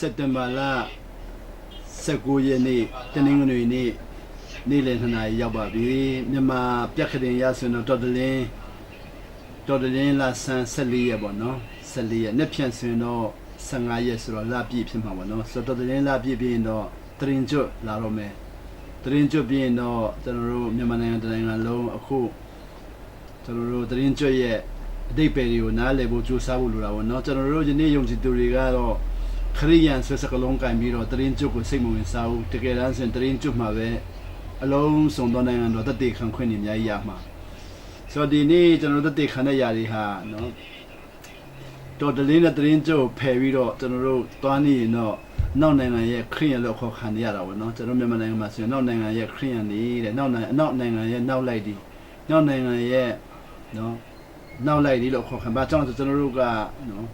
September 19 ရက်နေ့တနင်္ဂနွေနေ့နေ့လယ်2 နာရီရောက်ပါပြီမြန်မာပြက္ခဒင်ရဆိုရင်တော့တော်တလင်းလာဆန်း14ရက်ပေါ့နော်14ရက်နှစ်ဖြန်ဆိုရင်တော့15ရက်ဆိုတော့လပြည့်ဖြစ်မှာပေါ့နော်ဆိုတော့တော်တလင်းလပြည့်ပြီးရင်တော့တရင်ကျွတ်လာတော့မယ်တရင်ကျွတ်ပြီးရင်တော့ကျွန်တော်တို့မြန်မာနိုင်ငံတိုင်းလုံးအခုကျွန်တော်တို့တရင်ကျွတ်ရဲ့အတိတ်ပဲတွေကိုနားလည်ဖို့ကြိုးစားဖို့လိုတာပေါ့နော်ကျွန်တော်တို့ယနေ့ယုံကြည်သူတွေကတော့ခရိယန်ဆွဲစကလုံးကင်ပြီးတော့တရင်ကျွတ်ကိုစိတ်မဝင်စားဘူးတကယ်တမ်းဆိုရင်တရင်ကျွတ်မှာပဲအလုံးစုံသောနိုင်ငံတော်တည်ခံခွင့်နေအများကြီးရမှာဆိုတော့ဒီနေ့ကျွန်တော်တို့တည်ခံတဲ့ຢာတွေဟာနော်တော်တလင်းနဲ့တရင်ကျွတ်ဖယ်ပြီးတော့ကျွန်တော်တို့သွားနေရင်တော့နောက်နိုင်ငံရဲ့ခရိယန်လို့ခေါ်ခံရတာပေါ့နော်ကျွန်တော်မြန်မာနိုင်ငံမှာဆိုရင်နောက်နိုင်ငံရဲ့ခရိယန်နေတဲ့နောက်နိုင်ငံရဲ့နောက်လိုက်ဒီနောက်နိုင်ငံရဲ့နော်နောက်လိုက်ဒီလို့ခေါ်ခံပါကြောင့်ကျွန်တော်တို့ကနော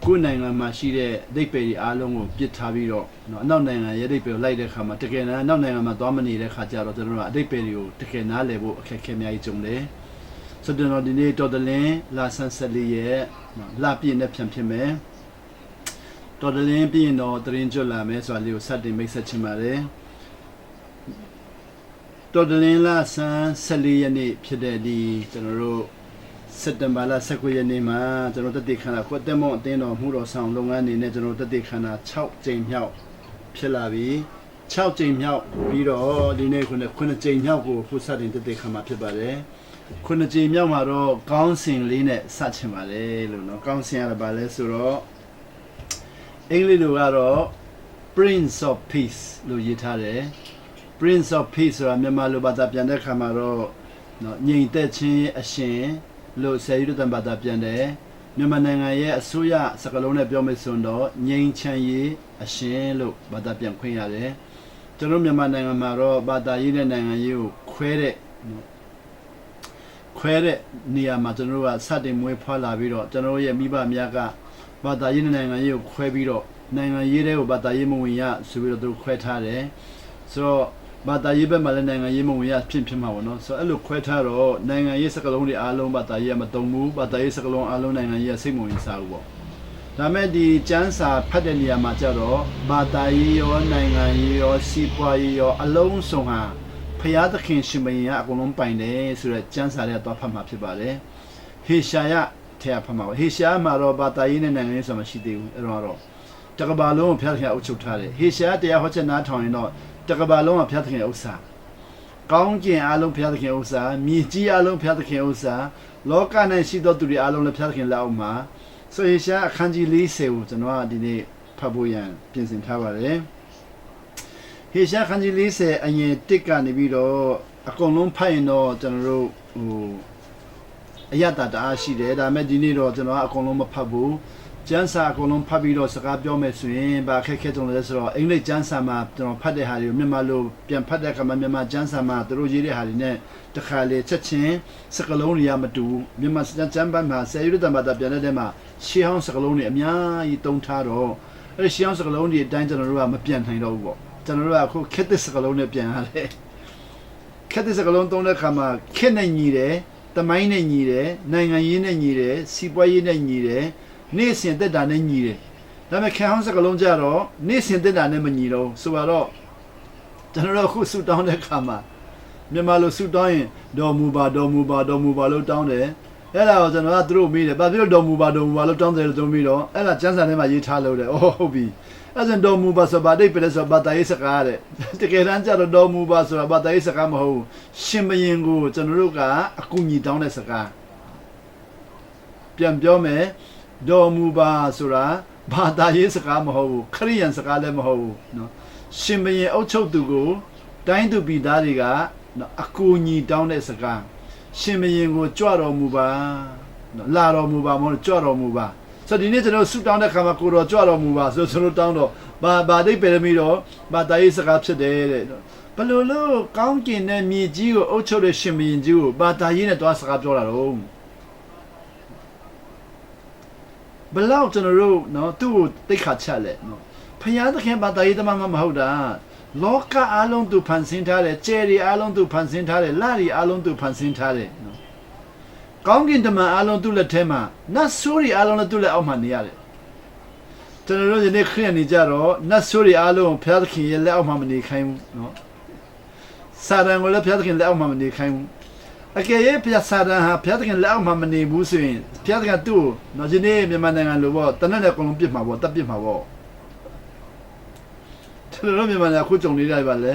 ်ကိုယ်နိုင်ငံမှာရှိတဲ့အဓိပ္ပာယ်တွေအားလုံးကိုပြစ်ထားပြီးတော့နော်အနောက်နိုင်ငံရဲ့အဓိပ္ပာယ်ကိုလိုက်တဲ့အခါမှာတကယ်တမ်းအနောက်နိုင်ငံမှာသွားမနေတဲ့ခါကျတော့ကျွန်တော်တို့ကအဓိပ္ပာယ်တွေကိုတကယ်နားလည်ဖို့အခက်အခဲအများကြီးကြုံတယ်ဆိုတော့ဒီနေ့တော်တလင်းလာဆန်း14ရဲ့လပြည့်နဲ့ပြန်ဖြစ်မယ်တော်တလင်းပြည့်တော့တရင်ကျွတ်လာမယ်ဆိုတာလေးကိုစတင်မိတ်ဆက်ချင်ပါတယ်တော်တလင်းလာဆန်း14ရက်နေ့ဖြစ်တဲ့ဒီကျွန်တော်တို့စက်တင်ဘာလ19ရက်နေ့မှာကျွန်တော်တတိခန္ဓာခွတ်တက်မော့အတင်းတော်မှုတော်ဆောင်လုပ်ငန်းအနေနဲ့ကျွန်တော်တတိခန္ဓာ6ကြိမ်မြောက်ဖြစ်လာပြီ6ကြိမ်မြောက်ပြီးတော့ဒီနေ့ခု9ကြိမ်မြောက်ကိုခုစတင်တတိခန္ဓာဖြစ်ပါတယ်9ကြိမ်မြောက်မှာတော့ကောင်းစဉ်လေးနဲ့စချင်ပါတယ်လို့နော်ကောင်းစဉ်ရတာပါလဲဆိုတော့အင်္ဂလိပ်လိုကတော့ Prince of Peace လို့ရေးထားတယ် Prince of Peace ဆိုတာမြန်မာလိုဘာသာပြန်တဲ့အခါမှာတော့နော်ငြိမ်သက်ခြင်းအရှင်လို့ဆယ်ယူတန်ဘာသာပြန်တယ်မြန်မာနိုင်ငံရဲ့အစိုးရစကားလုံးနဲ့ပြောမယ်ဆိုတော့ငြိမ်ချမ်းရေးအရှင်လို့ဘာသာပြန်ခွင့်ရတယ်ကျွန်တော်မြန်မာနိုင်ငံမှာတော့ဘာသာရေးနဲ့နိုင်ငံရေးကိုခွဲတဲ့နေရာမှာကျွန်တော်တို့ကစတင်မွေးဖွားလာပြီးတော့ကျွန်တော်ရဲ့မိဘများကဘာသာရေးနဲ့နိုင်ငံရေးကိုခွဲပြီးတော့နိုင်ငံရေးတွေကိုဘာသာရေးမဝင်ရဆိုပြီးတော့သူခွဲထားတယ်ဆိုတော့ဘာသာရေးဘက်မှာလည်းနိုင်ငံရေးမဝင်ရဖြစ်မှာပေါ့နော်ဆိုတော့အဲ့လိုခွဲထားတော့နိုင်ငံရေးစကားလုံးတွေအားလုံးဘာသာရေးမတုံဘူးဘာသာရေးစကားလုံးအားလုံးနိုင်ငံရေးစိတ်မဝင်စားဘူးပေါ့ဒါမဲ့ဒီကျမ်းစာဖတ်တဲ့နေရာမှာကျတော့ဘာသာရေးရောနိုင်ငံရေးရောစီးပွားရေးရောအလုံးစုံဟာဖျားသခင်ရှင်ဘုရင်ကအကုန်လုံးပိုင်တယ်ဆိုတော့ကျမ်းစာတွေကသွားဖတ်မှာဖြစ်ပါတယ်ဟေရှာယထဲဖတ်မှာပါဟေရှာယမှာတော့ဘာသာရေးနဲ့နိုင်ငံရေးဆိုတာမရှိသေးဘူးအဲ့တော့တကဘာလုံးကိုဖျားသခင်အုပ်ချုပ်ထားတယ်ဟေရှာယတရားဟောချက်နားထောင်ရင်တော့တကဘာလုံးကဖျားသခင်ဥစ္စာကောင်းကျင်အားလုံးဖျားသခင်ဥစ္စာမြေကြီးအားလုံးဖျားသခင်ဥစ္စာလောကနဲ့ရှိသောသူတွေအားလုံးလည်းဖျားသခင်လက်အောက်မှာဆိုဟေရှာအခန်းကြီး40ကိုကျွန်တော်ကဒီနေ့ဖတ်ဖို့ရန်ပြင်ဆင်ထားပါတယ်ဟေရှာအခန်းကြီး40အရင်1ကနေပြီးတော့အကုန်လုံးဖတ်ရင်တော့ကျွန်တော်တို့အယတတအားရှိတယ်ဒါပေမဲ့ဒီနေ့တော့ကျွန်တော်ကအကုန်လုံးမဖတ်ဘူးကျမ်းစာအကုန်လုံးဖတ်ပြီးတော့စကားပြောမယ်ဆိုရင်ဘာခက်ခဲကြုံလဲဆိုတော့အင်္ဂလိပ်ကျမ်းစာမှာကျွန်တော်ဖတ်တဲ့ဟာတွေကိုမြန်မာလိုပြန်ဖတ်တဲ့အခါမှာမြန်မာကျမ်းစာမှာသူတို့ရေးတဲ့ဟာတွေနဲ့တခါလေချက်ချင်းစကားလုံးတွေကမတူမြန်မာကျမ်းပိုင်းမှာဆယ်ယူတန်ဘာသာပြန်တဲ့မှာရှေးဟောင်းစကားလုံးတွေအများကြီးတုံးထားတော့အဲ့ဒီရှေးဟောင်းစကားလုံးတွေအတိုင်းကျွန်တော်တို့ကမပြန်နိုင်တော့ဘူးပေါ့ကျွန်တော်တို့ကအခုခက်တဲ့စကားလုံးနဲ့ပြန်ရတယ်ခက်တဲ့စကားလုံးသုံးတဲ့အခါမှာခက်နဲ့ညီတယ်တမိုင်းနဲ့ညီတယ်နိုင်ငံရေးနဲ့ညီတယ်စီးပွားရေးနဲ့ညီတယ်နေ့စဉ်တက်တာနဲ့ညီတယ်ဒါပေမဲ့ခံဟောင်းစကလုံးကြတော့နေ့စဉ်တက်တာနဲ့မညီတော့ဆိုတော့ကျွန်တော်တို့အခုဆူတောင်းတဲ့အခါမှာမြန်မာလိုဆူတောင်းရင်ဒေါ်မူပါလို့တောင်းတယ်အဲ့ဒါကိုကျွန်တော်ကသူတို့မေးတယ်ဘာဖြစ်လို့ဒေါ်မူပါလို့တောင်းတယ်လို့သူမေးတော့အဲ့ဒါကျန်းစာထဲမှာရေးထားလို့တယ်အော်ဟုတ်ပြီအဲ့ဒါဒေါ်မူပါဆိုဘာတိတ်ပဲလဲဆိုဘာတာရေးစကားတဲ့တကယ်တမ်းကျတော့ဒေါ်မူပါဆိုတာဘာတာရေးစကားမဟုတ်ရှင်မရင်ကိုကျွန်တော်တို့ကအကူညီတောင်းတဲ့စကားပြန်ပြောမယ်ဒေါ်မူပါဆိုတာဘာသာရေးစကားမဟုတ်ဘူးခရိယန်စကားလည်းမဟုတ်ဘူးเนาะရှင်ဘုရင်အုပ်ချုပ်သူကိုတိုင်းသူပြည်သားတွေကအကူအညီတောင်းတဲ့စကားရှင်ဘုရင်ကိုကြွတော်မူပါเนาะလာတော်မူပါမဟုတ်ကြွတော်မူပါဆိုဒီနေ့ကျွန်တော်ဆုတောင်းတဲ့ခါမှာကိုတော်ကြွတော်မူပါဆိုကျွန်တော်တောင်းတော့ဘာဒိတ်ပယ်မီတော့ဘာသာရေးစကားဖြစ်တယ်တဲ့ဘယ်လိုလို့ကောင်းကျင်တဲ့မြေကြီးကိုအုပ်ချုပ်တဲ့ရှင်ဘုရင်ကြီးကိုဘာသာရေးနဲ့တွားစကားပြောတာတော့ဘလောက်ကျွန်တော်တို့เนาะသူ့ကိုတိတ်ခါချက်လဲเนาะဖျားသခင်ဘာသာရေးသမားမဟုတ်တာလောကအားလုံးသူဖန်ဆင်းထားတယ်ကျယ်ရီအားလုံးသူဖန်ဆင်းထားတယ်လရီအားလုံးသူဖန်ဆင်းထားတယ်เนาะကောင်းကင်တမန်အားလုံးသူ့လက်ထဲမှာနတ်ဆိုးရီအားလုံးလည်းသူ့လက်အောက်မှာနေရတယ် ကျွန်တော်တို့ယနေ့ခရစ်ယာန်နေကြတော့နတ်ဆိုးတွေအားလုံးဘုရားသခင်ရဲ့လက်အောက်မှာမနေခိုင်းဘူးနော်စာတန်ကိုလည်းဘုရားသခင်လက်အောက်မှာမနေခိုင်းဘူးအကယ်၍ဘုရားစာတန်ဟာဘုရားသခင်လက်အောက်မှာမနေဘူးဆိုရင်ဘုရားသခင်သူ့ကိုနော်ယနေ့မြန်မာနိုင်ငံလိုပေါ့တနက်နဲ့အကုန်လုံးပြစ်မှာပေါ့တပ်ပြစ်မှာပေါ့ကျွန်တော်တို့မြန်မာနိုင်ငံအခုကြုံနေရတယ်ပါလေ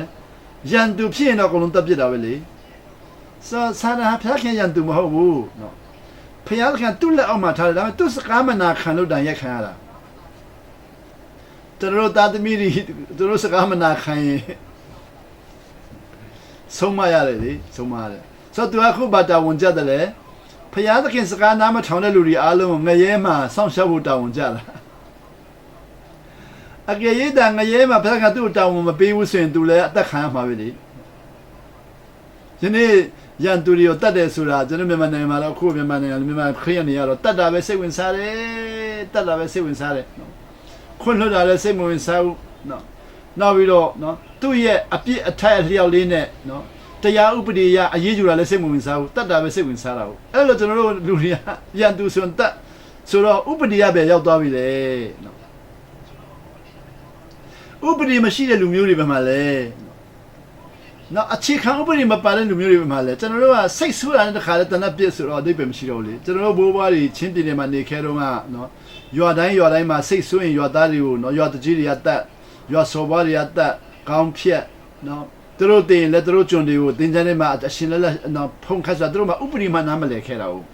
ရန်သူဖြစ်ရင်တော့အကုန်လုံးတပ်ပြစ်တာပဲလေစာတန်ဟာဘုရားခင်ရန်သူမဟုတ်ဘူးနော်ဘုရားသခင်သူ့လက်အောက်မှာထားတယ်ဒါပေမဲ့သူ့စကားမနာခံလို့တန်ရက်ခံရတာကျွန်တော်တို့သားသမီးတွေသူတို့စကားမနာခံရင်ဆုံးမရတယ်လေဆုံးမရတယ်ဆိုတော့သူကခုဘာတာဝန်ကြတယ်လေဖယားသခင်စကားနားမထောင်တဲ့လူတွေအားလုံးငရဲမှာစောင့်ရှောက်ဖို့တာဝန်ကြတာအကယ်၍တန်ငရဲမှာဘုရားကသူ့တာဝန်မပေးဘူးဆိုရင်သူလည်းအသက်ခံရမှာပဲလေဒီနေ့ရန်သူတွေကိုတတ်တယ်ဆိုတာကျွန်တော်မြန်မာနိုင်ငံမှာတော့အခုမြန်မာနိုင်ငံမြန်မာခရစ်ယာန်တွေကတော့တတ်တာပဲစိတ်ဝင်စားတယ်တတ်တာပဲစိတ်ဝင်စားတယ်နော်ခွင့်လွှတ်တာလည်းစိတ်မဝင်စားဘူးနော်နောက်ပြီးတော့နော်သူ့ရဲ့အပြစ်အထိုက်အလျောက်လေးနဲ့နော်တရားဥပဒေရအရေးယူတာလည်းစိတ်မဝင်စားဘူးတတ်တာပဲစိတ်ဝင်စားတာဟုတ်အဲ့လိုကျွန်တော်တို့လူတွေကရန်သူဆိုရင်တတ်ဆိုတော့ဥပဒေရပဲရောက်သွားပြီလေနော်ဥပဒေမရှိတဲ့လူမျိုးတွေပဲမှာလေနော်အခြေခံဥပဒေမပါတဲ့လူမျိုးတွေပဲမှာလေကျွန်တော်တို့ကစိတ်ဆိုးတာနဲ့တခါလဲတဏှတ်ပြစ်ဆိုတော့အဓိပ္ပာယ်မရှိတော့ဘူးလေကျွန်တော်တို့ဘိုးဘွားတွေချင်းပြည်နယ်မှာနေခဲ့တော့ကနော်ရွာတိုင်းမှာစိတ်ဆိုးရင်ရွာသားတွေကိုနော်ရွာတကြီးတွေကတတ်ရွာစော်ဘွားတွေကတတ်ကောင်းဖြက်နော်သူတို့တင်လည်းသူတို့ကျွန်တွေကိုတင်ကြတဲ့မှာအရှင်လည်းနော်ဖုန်ခတ်ဆိုသူတို့မှာဥပဒေမှနားမလည်ခဲ့တာဟုတ်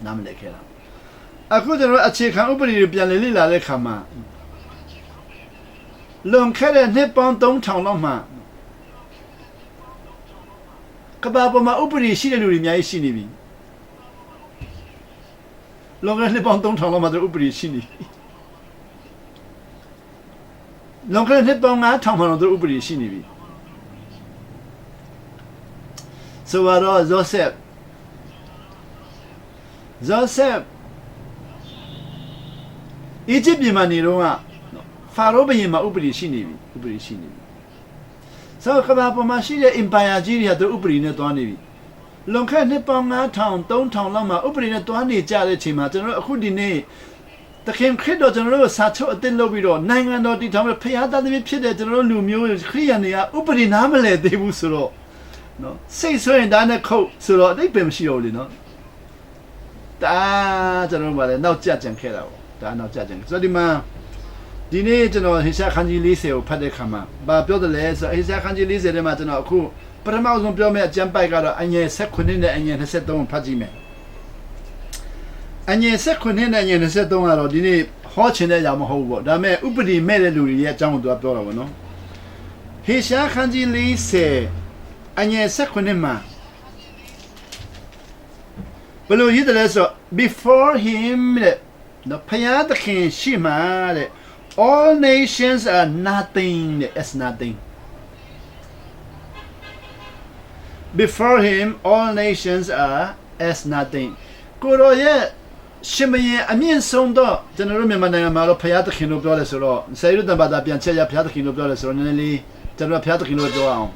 နားမလည်ခဲ့တာအခုကျွန်တော်အခြေခံဥပဒေတွေပြန်လေ့လာတဲ့ခါမှာလွန်ခဲ့တဲ့နှစ်ပေါင်း3000လောက်မှကဘာပေါ်မှာဥပဒေရှိတဲ့လူတွေအများကြီးရှိနေပြီလွန်ခဲ့တဲ့နှစ်ပေါင်း3000လောက်မှသူဥပဒေရှိနေပြီလွန်ခဲ့တဲ့နှစ်ပေါင်း9000မှတော့သူဥပဒေရှိနေပြီဆိုတော့ဂျိုဆက်အီဂျစ်ပြည်မှာနေတော့ကဖာရိုးဘုရင်မှာဥပဒေရှိနေပြီဥပဒေရှိနေပြီဆိုတော့ကဘာပေါ်မှာရှိတဲ့ empire ကြီးတွေကသူဥပဒေနဲ့တွားနေပြီလွန်ခဲ့တဲ့နှစ်ပေါင်း9000 3000လောက်မှာဥပဒေနဲ့တွားနေကြတဲ့အချိန်မှာကျွန်တော်တို့အခုဒီနေ့တခင်ခရစ်တော်ကျွန်တော်တို့စာချုပ်အသစ်လုပ်ပြီးတော့နိုင်ငံတော်တည်ထောင်ပြီးဖခင်သားသမီးဖြစ်တဲ့ကျွန်တော်တို့လူမျိုးခရစ်ယာန်တွေကဥပဒေနားမလည်သေးဘူးဆိုတော့နော်စိတ်ဆိုရင်ဒါနဲ့ခုတ်ဆိုတော့အတိတ်ပဲမရှိတော့ဘူးလေနော်ဒါကျွန်တော်တို့ကလည်းနောက်ကျကြံခဲ့တာပေါ့ဒါနောက်ကျကြံဆိုတော့ဒီနေ့ကျွန်တော်ဟေရှာခန်းကြီး40ကိုဖတ်တဲ့ခါမှာဘာပြောတယ်လဲဆိုတော့ဟေရှာခန်းကြီး40ထဲမှာကျွန်တော်အခုပထမဆုံးပြောမယ့်အကျမ်းပိုက်ကတော့အငယ်16နဲ့အငယ်23ကိုဖတ်ကြည့်မယ်အငယ်16နဲ့အငယ်23ကတော့ဒီနေ့ဟောချင်တဲ့အရာမဟုတ်ဘူးပေါ့ဒါပေမဲ့ဥပဒေမဲ့တဲ့လူတွေရဲ့အကြောင်းကိုသူကပြောတာပေါ့နော်ဟေရှာခန်းကြီး40အငယ်16မှာဘယ်လိုရေးတယ်လဲဆိုတော့ before him တဲ့နော်ဖယားသခင်ရှိမှတဲ့all nations are nothing as nothing before him all nations are as nothing ကိုရောရဲ့ရှင်မရင်အမြင့်ဆုံးတော့ကျွန်တော်တို့မြန်မာနိုင်ငံမှာတော့ဖယားသခင်လို့ပြောတယ်ဆိုတော့ဆယ်ရုပ်တန်ဘာသာပြန်ချက်ရဖယားသခင်လို့ပြောတယ်ဆိုတော့နည်းနည်းလေးကျွန်တော်ဖယားသခင်လို့ပြောအောင်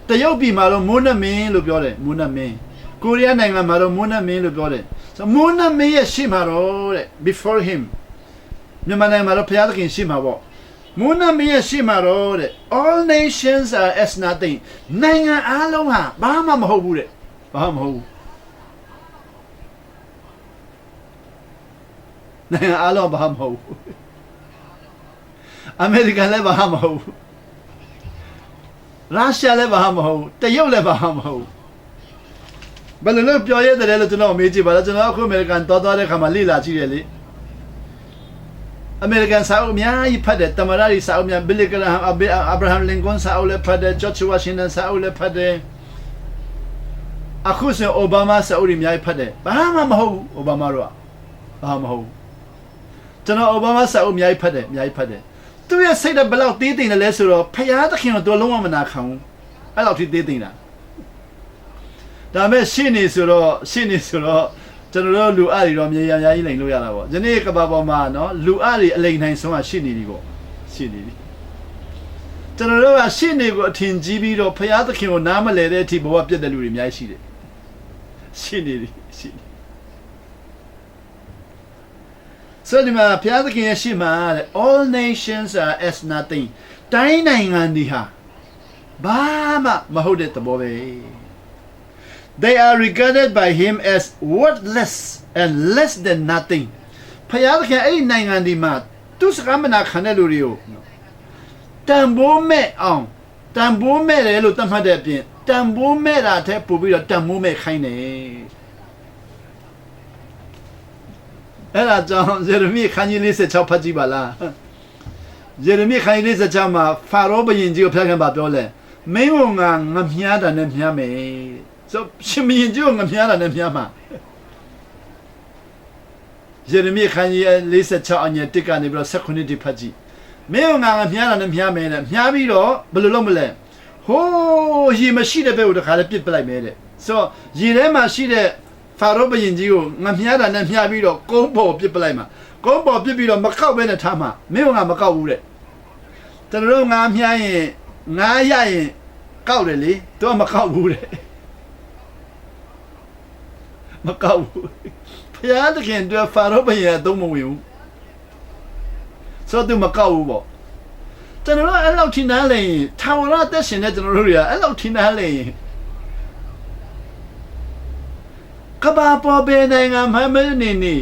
တရုတ်ပြည်မှာတော့မိုးနမင်းလို့ပြောတယ်မိုးနမင်းကိုရီးယားနိုင်ငံမှာတော့မိုးနမင်းလို့ပြောတယ်ဆိုမိုးနမင်းရဲ့ရှေ့မှာတော့တဲ့ before him မြန်မာနိုင်ငံမှာတော့ဘုရားသခင်ရှိမှာပေါ့မိုးနမင်းရဲ့ရှိမှာတော့တဲ့ all nations are as nothing နိုင်ငံအားလုံးဟာဘာမှမဟုတ်ဘူးတဲ့ဘာမှမဟုတ်ဘူးနိုင်ငံအားလုံးဘာမှမဟုတ်ဘူးအမေရိကန်လည်းဘာမှမဟုတ်ဘူးရုရှားလည်းဘာမှမဟုတ်ဘူးတရုတ်လည်းဘာမှမဟုတ်ဘူးဘယ်လိုလဲပြောရတယ်လို့ကျွန်တော်မေးကြည့်ပါလားကျွန်တော်အခုအမေရိကန်သွားတဲ့ခါမှာလေ့လာကြည့်တယ်လေအမေရိကန်စာအုပ်အများကြီးဖတ်တယ်တမရရီစာအုပ်များဘီလီဂရဟမ်အာဗြဟမ်လင်ကွန်စာအုပ်လည်းဖတ်တယ်ဂျော့ချ်ဝါရှင်တန်စာအုပ်လည်းဖတ်တယ်အခုဆိုအိုဘားမားစာအုပ်တွေအများကြီးဖတ်တယ်ဘာမှမဟုတ်ဘူးအိုဘားမားတော့ဘာမှမဟုတ်ဘူးကျွန်တော်အိုဘားမားစာအုပ်အများကြီးဖတ်တယ်သူရဲ့စိတ်ကဘယ်လောက်သေးသိမ့်တယ်လဲဆိုတော့ဖယားသခင်ကိုလုံးဝမနာခံဘူးအဲ့လောက်ထိသေးသိမ့်တာဒါပေမဲ့ရှင်းနေဆိုတော့ကျွန်တော်တို့လူအတွေတော့မြေရန်ကြီးလိန်လို့ရတာပေါ့ဒီနေ့ကဘာပေါ်မှာနော်လူအတွေအလိန်နိုင်ဆုံးကရှင်းနေပြီပေါ့ရှင်းနေပြီကျွန်တော်တို့ကရှင်းနေကိုအထင်ကြီးပြီးတော့ဖယားသခင်ကိုနားမလဲတဲ့အထိဘဝပြတ်တဲ့လူတွေအများကြီးရှိတယ်ရှင်းနေပြီရှင်းနေ所以你嘛，偏是跟是嘛，all nations are as nothing， တိုင်းနိုင်ငံတွေဟာဘာမှမဟုတ်တဲ့သဘောပဲ They are regarded by him as worthless and less than nothing ဖယားသခင်အဲ့ဒီနိုင်ငံတွေမှာသူစကားမနာခံတဲ့လူတွေကိုတန်ဖိုးမဲ့အောင်တန်ဖိုးမဲ့တယ်လို့သတ်မှတ်တဲ့အပြင်တန်ဖိုးမဲ့တာထက်ပိုပြီးတော့တန်ဖိုးမဲ့ခိုင်းတယ်အဲ့ဒါကြောင့်ယေရမိခန်းကြီး46ဖတ်ကြည့်ပါလားယေရမိခန်းကြီး46မှာဖာရောဘုရင်ကြီးကိုဖျက်ခံပါပြောလဲမင်းကငါမြားတာနဲ့မြားမယ်ဆိုရှင်ဘုရင်ကြီးကိုငါမြားတာနဲ့မြားမှာယေရမိခန်းကြီး46အငယ်1ကနေပြီးတော့19တိဖတ်ကြည့်မင်းကငါမြားတာနဲ့မြားမယ်တဲ့မြားပြီးတော့ဘယ်လိုလုပ်မလဲဟိုးရေမရှိတဲ့ဘက်ကိုတခါလည်းပစ်ပလိုက်မယ်တဲ့ဆိုရေထဲမှာရှိတဲ့ဖာရောဘုရင်ကြီးကိုငါမြားတာနဲ့မြားပြီးတော့ကုန်းပေါ်ပစ်ပလိုက်မှာကုန်းပေါ်ပစ်ပြီးတော့မကောက်ဘဲနဲ့ထားမှာမင်းကငါမကောက်ဘူးတဲ့ကျွန်တော်တို့ငါမြားရင်ငါရရင်ကောက်တယ်လေသူကမကောက်ဘူးတဲ့မကောက်ဘူးဖယားတခင်တို့ဖာရောဘုရင်အသုံးမဝင်ဘူးဆိုတော့သူမကောက်ဘူးပေါ့ကျွန်တော်တို့အဲ့လောက်ထိနားလဲရင်ထာဝရအသက်ရှင်တဲ့ကျွန်တော်တို့တွေကအဲ့လောက်ထိနားလဲရင်ကဘာပေါ်ဘယ်နိုင်ငံမှမနေနေ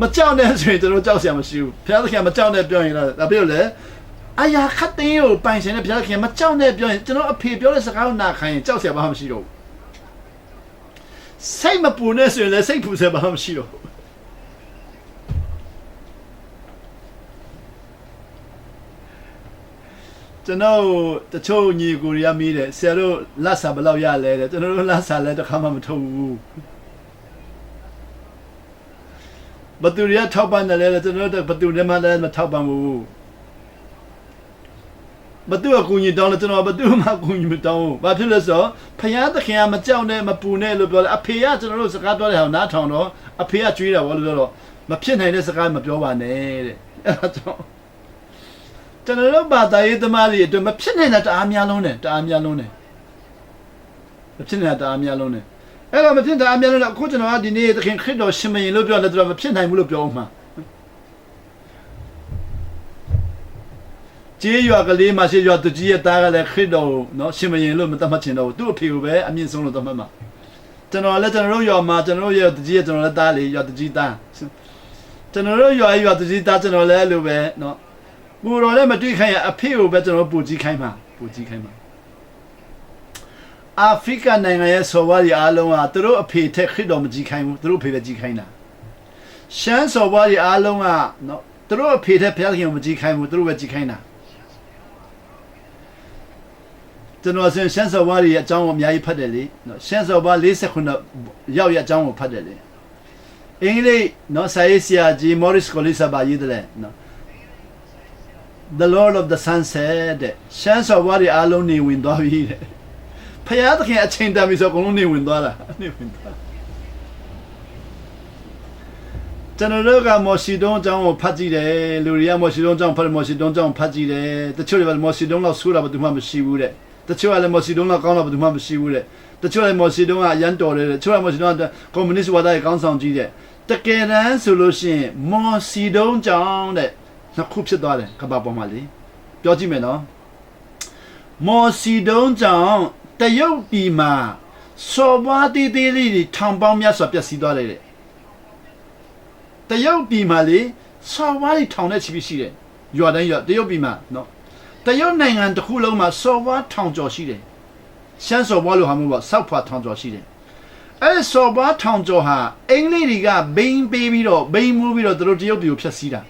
မကြောက်နဲ့ဆိုရင်ကျွန်တော်ကြောက်စရာမရှိဘူးဘုရားသခင်မကြောက်နဲ့ပြောရင်တော့ဒါပြောလေအရာခတ်တင်းကိုပိုင်ရှင်တဲ့ဘုရားသခင်မကြောက်နဲ့ပြောရင်ကျွန်တော်အဖေပြောတဲ့စကားကိုနာခံရင်ကြောက်စရာဘာမှမရှိတော့ဘူးစိတ်မပူနဲ့ဆိုရင်လည်းစိတ်ပူစရာဘာမှမရှိတော့ဘူးကျွန်တော်တချို့ညီကိုရီးယားမိတယ်ဆရာတို့လက်စာဘယ်လောက်ရလဲတဲ့ကျွန်တော်တို့လက်စာလည်းတစ်ခါမှမထုတ်ဘူးဘသူရီးယားထောက်ပံ့တယ်လဲကျွန်တော်တို့ဘသူတွေမှလည်းမထောက်ပံ့ဘူးဘသူအကူကြီးတောင်းလို့ကျွန်တော်ဘသူမှအကူကြီးမတောင်းဘူးဘာဖြစ်လဲဆိုဖယားသခင်ကမကြောက်နဲ့မပူနဲ့လို့ပြောတယ်အဖေကကျွန်တော်တို့စကားပြောတဲ့ဟာနားထောင်တော့အဖေကကြွေးတာဘောလို့ပြောတော့မဖြစ်နိုင်တဲ့စကားမပြောပါနဲ့တဲ့အဲ့ဒါကြောင့်ကျွန်တော်တို့ဘာသာရေးသမားတွေအတွက်မဖြစ်နိုင်တာတအားများလုံးတယ်တအားများလုံးတယ်မဖြစ်နိုင်တာတအားများလုံးတယ်အဲ့တော့မဖြစ်တာအများလုံးတော့အခုကျွန်တော်ကဒီနေ့သခင်ခရစ်တော်ရှင်မရင်လို့ပြောတယ်သူကမဖြစ်နိုင်ဘူးလို့ပြောအောင်မှာကျေးရွာကလေးမှာရှိရွာသူကြီးရဲ့သားကလည်းခရစ်တော်နော်ရှင်မရင်လို့မသတ်မှတ်ချင်တော့ဘူးသူ့အဖေကိုပဲအမြင့်ဆုံးလို့သတ်မှတ်မှာကျွန်တော်လည်းကျွန်တော်တို့ရွာမှာကျွန်တော်တို့ရဲ့သူကြီးရဲ့ကျွန်တော်လည်းသားလေရွာသူကြီးသားကျွန်တော်တို့ရွာသူကြီးသားကျွန်တော်လည်းလိုပဲနော်ပူတော်လည်းမတွေ့ခိုင်းရအဖေကိုပဲကျွန်တော်ပူကြီးခိုင်းမှာပူကြီးခိုင်းမှာအာဖရိကနိုင်ငံရဲ့ဆော်ဝါရီအားလုံးကသူတို့အဖေထက်ခရစ်တော်မကြီးခိုင်းဘူးသူတို့အဖေပဲကြီးခိုင်းတာရှမ်းဆော်ဝါရီအားလုံးကနော်သူတို့အဖေထက်ဘုရားခင်ကိုမကြီးခိုင်းဘူးသူတို့ပဲကြီးခိုင်းတာကျွန်တော်ရှမ်းဆော်ဝါရီရဲ့အကြောင်းကိုအများကြီးဖတ်တယ်လေနော်ရှမ်းဆော်ဝါ49ရောက်ရဲ့အကြောင်းကိုဖတ်တယ်လေအင်္ဂလိပ်နော်စာရေးဆရာကြီး Morris Collis ပါရေးတယ်နော်The Lord of the Sunset တဲ့ရှမ်းဆော်ဝါရီအားလုံးနေဝင်သွားပြီတဲ့ဖယားသခင်အချိန်တန်ပြီဆိုအကုန်လုံးနေဝင်သွားတာနေဝင်သွားကျွန်တော်တို့ကမော်စီဒုံအကြောင်းကိုဖတ်ကြည့်တယ်လူတွေကမော်စီဒုံအကြောင်းဖတ်မော်စီဒုံအကြောင်းဖတ်ကြည့်တယ်တချို့တွေကမော်စီဒုံလောက်ဆိုးတာဘာမှမရှိဘူးတဲ့တချို့ကလည်းမော်စီဒုံလောက်ကောင်းတာဘာမှမရှိဘူးတဲ့တချို့လည်းမော်စီဒုံကအရန်တော်တယ်တချို့ကမော်စီဒုံကကွန်မြူနစ်ဝါဒရဲ့ကောင်းဆောင်ကြီးတဲ့တကယ်တမ်းဆိုလို့ရှိရင်မော်စီဒုံအကြောင်းတဲ့နှစ်ခုဖြစ်သွားတယ်ကဘာပေါ်မှာလေပြောကြည့်မယ်နော်မော်စီဒုံကြောင့်တရုတ်ပြည်မှာစော်ဘွားတီးတီးလေးထောင်ပေါင်းများစွာပျက်စီးသွားတယ်တဲ့တရုတ်ပြည်မှာလေစော်ဘွားတွေထောင်နဲ့ချီပြီးရှိတယ်ရွာတိုင်းရွာတရုတ်ပြည်မှာနော်တရုတ်နိုင်ငံတစ်ခုလုံးမှာစော်ဘွားထောင်ကျော်ရှိတယ်ရှမ်းစော်ဘွားလို့ဟာမျိုးပေါ့စောက်ဖွာထောင်ကျော်ရှိတယ်အဲ့စော်ဘွားထောင်ကျော်ဟာအင်္ဂလိပ်တွေကဘိန်းပေးပြီးတော့ဘိန်းမူးပြီးတော့သူတို့တရုတ်ပြည်ကိုဖျက်ဆီးတာ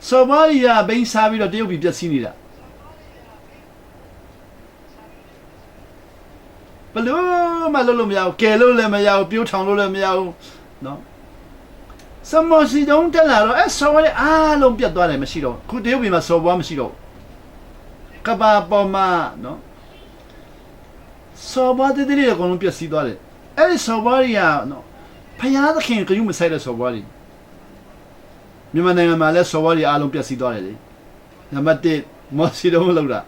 စော်ဘွားတွေကဘိန်းစားပြီးတော့တရုတ်ပြည်ပျက်စီးနေတာဘလို့မလုပ်လို့မရဘူးကယ်လို့လည်းမရဘူးပြိုးထောင်လို့လည်းမရဘူးနော်စမောစီတုံးတက်လာတော့အဲစော်ဘွားတွေအားလုံးပြတ်သွားတယ်မရှိတော့ခုတရုတ်ပြည်မှာစော်ဘွားမရှိတော့ကဘာပေါ်မှာနော်စော်ဘွားတွေအကုန်လုံးပျက်စီးသွားတယ်အဲ့ဒီစော်ဘွားတွေကနော်ဖယားသခင်ကယူမဆိုင်တဲ့စော်ဘွားတွေမြန်မာနိုင်ငံမှာလည်းစော်ဘွားတွေအားလုံးပျက်စီးသွားတယ်လေနံပါတ်1မော်စီတုံးလောက်တာ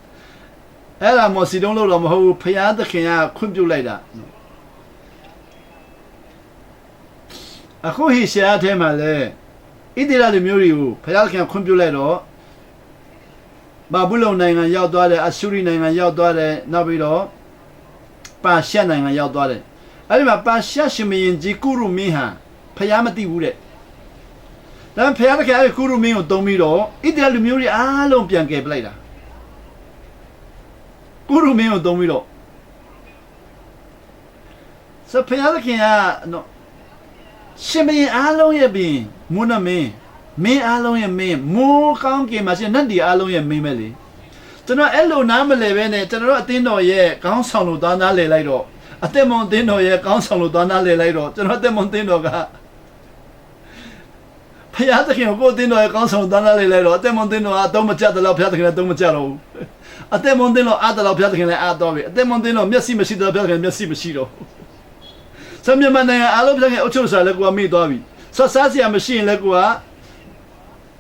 အဲ့ဒါမော်စီတုံးလောက်တော့မဟုတ်ဘူးဖယားသခင်ကခွင့်ပြုလိုက်တာ အခုဟေရှားထဲမှာလဲဣသရေလလူမျိုးတွေကိုဘုရားခင်ခွင့်ပြုလိုက်တော့ဘာဘူးလုံနိုင်ငံရောက်သွားတယ်အရှုရိနိုင်ငံရောက်သွားတယ်နောက်ပြီးတော့ပါရှန်နိုင်ငံရောက်သွားတယ်အဲ့ဒီမှာပါရှန်ရှင်မင်းကြီးကုရုမင်းဟာဘုရားမသိဘူးတဲ့ဒါပေမဲ့ဘုရားခင်အဲ့ဒီကုရုမင်းကိုတုံးပြီးတော့ဣသရေလလူမျိုးတွေအားလုံးပြန်ကယ်ပလိုက်တာကုရုမင်းကိုတုံးပြီးတော့စဖျားသခင်ကနော်ရှင်မင်းအားလုံးရဲ့ပင်မွန်းနမင်းအားလုံးရဲ့မင်းမိုးကောင်းကင်မှာရှင်နတ်ဒီအားလုံးရဲ့မင်းပဲလေကျွန်တော်အဲ့လိုနားမလဲပဲနဲ့ကျွန်တော်တို့အသင်းတော်ရဲ့ခေါင်းဆောင်လို့သွားနားလဲလိုက်တော့အသက်မွန်သင်းတော်ရဲ့ခေါင်းဆောင်လို့သွားနားလဲလိုက်တော့ကျွန်တော်အသက်မွန်သင်းတော်ကဖျားသခင်ကိုသင်းတော်ရဲ့ခေါင်းဆောင်သွားနားလဲလိုက်တော့အသက်မွန်သင်းတော်ကအတုံးမကျတယ်လို့ဖျားသခင်လည်းတုံးမကျတော့ဘူးအသက်မွန်သင်းတော်အားတယ်လို့ဖျားသခင်လည်းအားတော့ပြီအသက်မွန်သင်းတော်မျက်စိမရှိတယ်လို့ဖျားသခင်မျက်စိမရှိတော့ဆမ်မြန်မာနိုင်ငံအားလုံးဖျားခင်အုပ်ချုပ်စားလဲကိုကမိသွားပြီဆော့စားစရာမရှိရင်လဲကိုက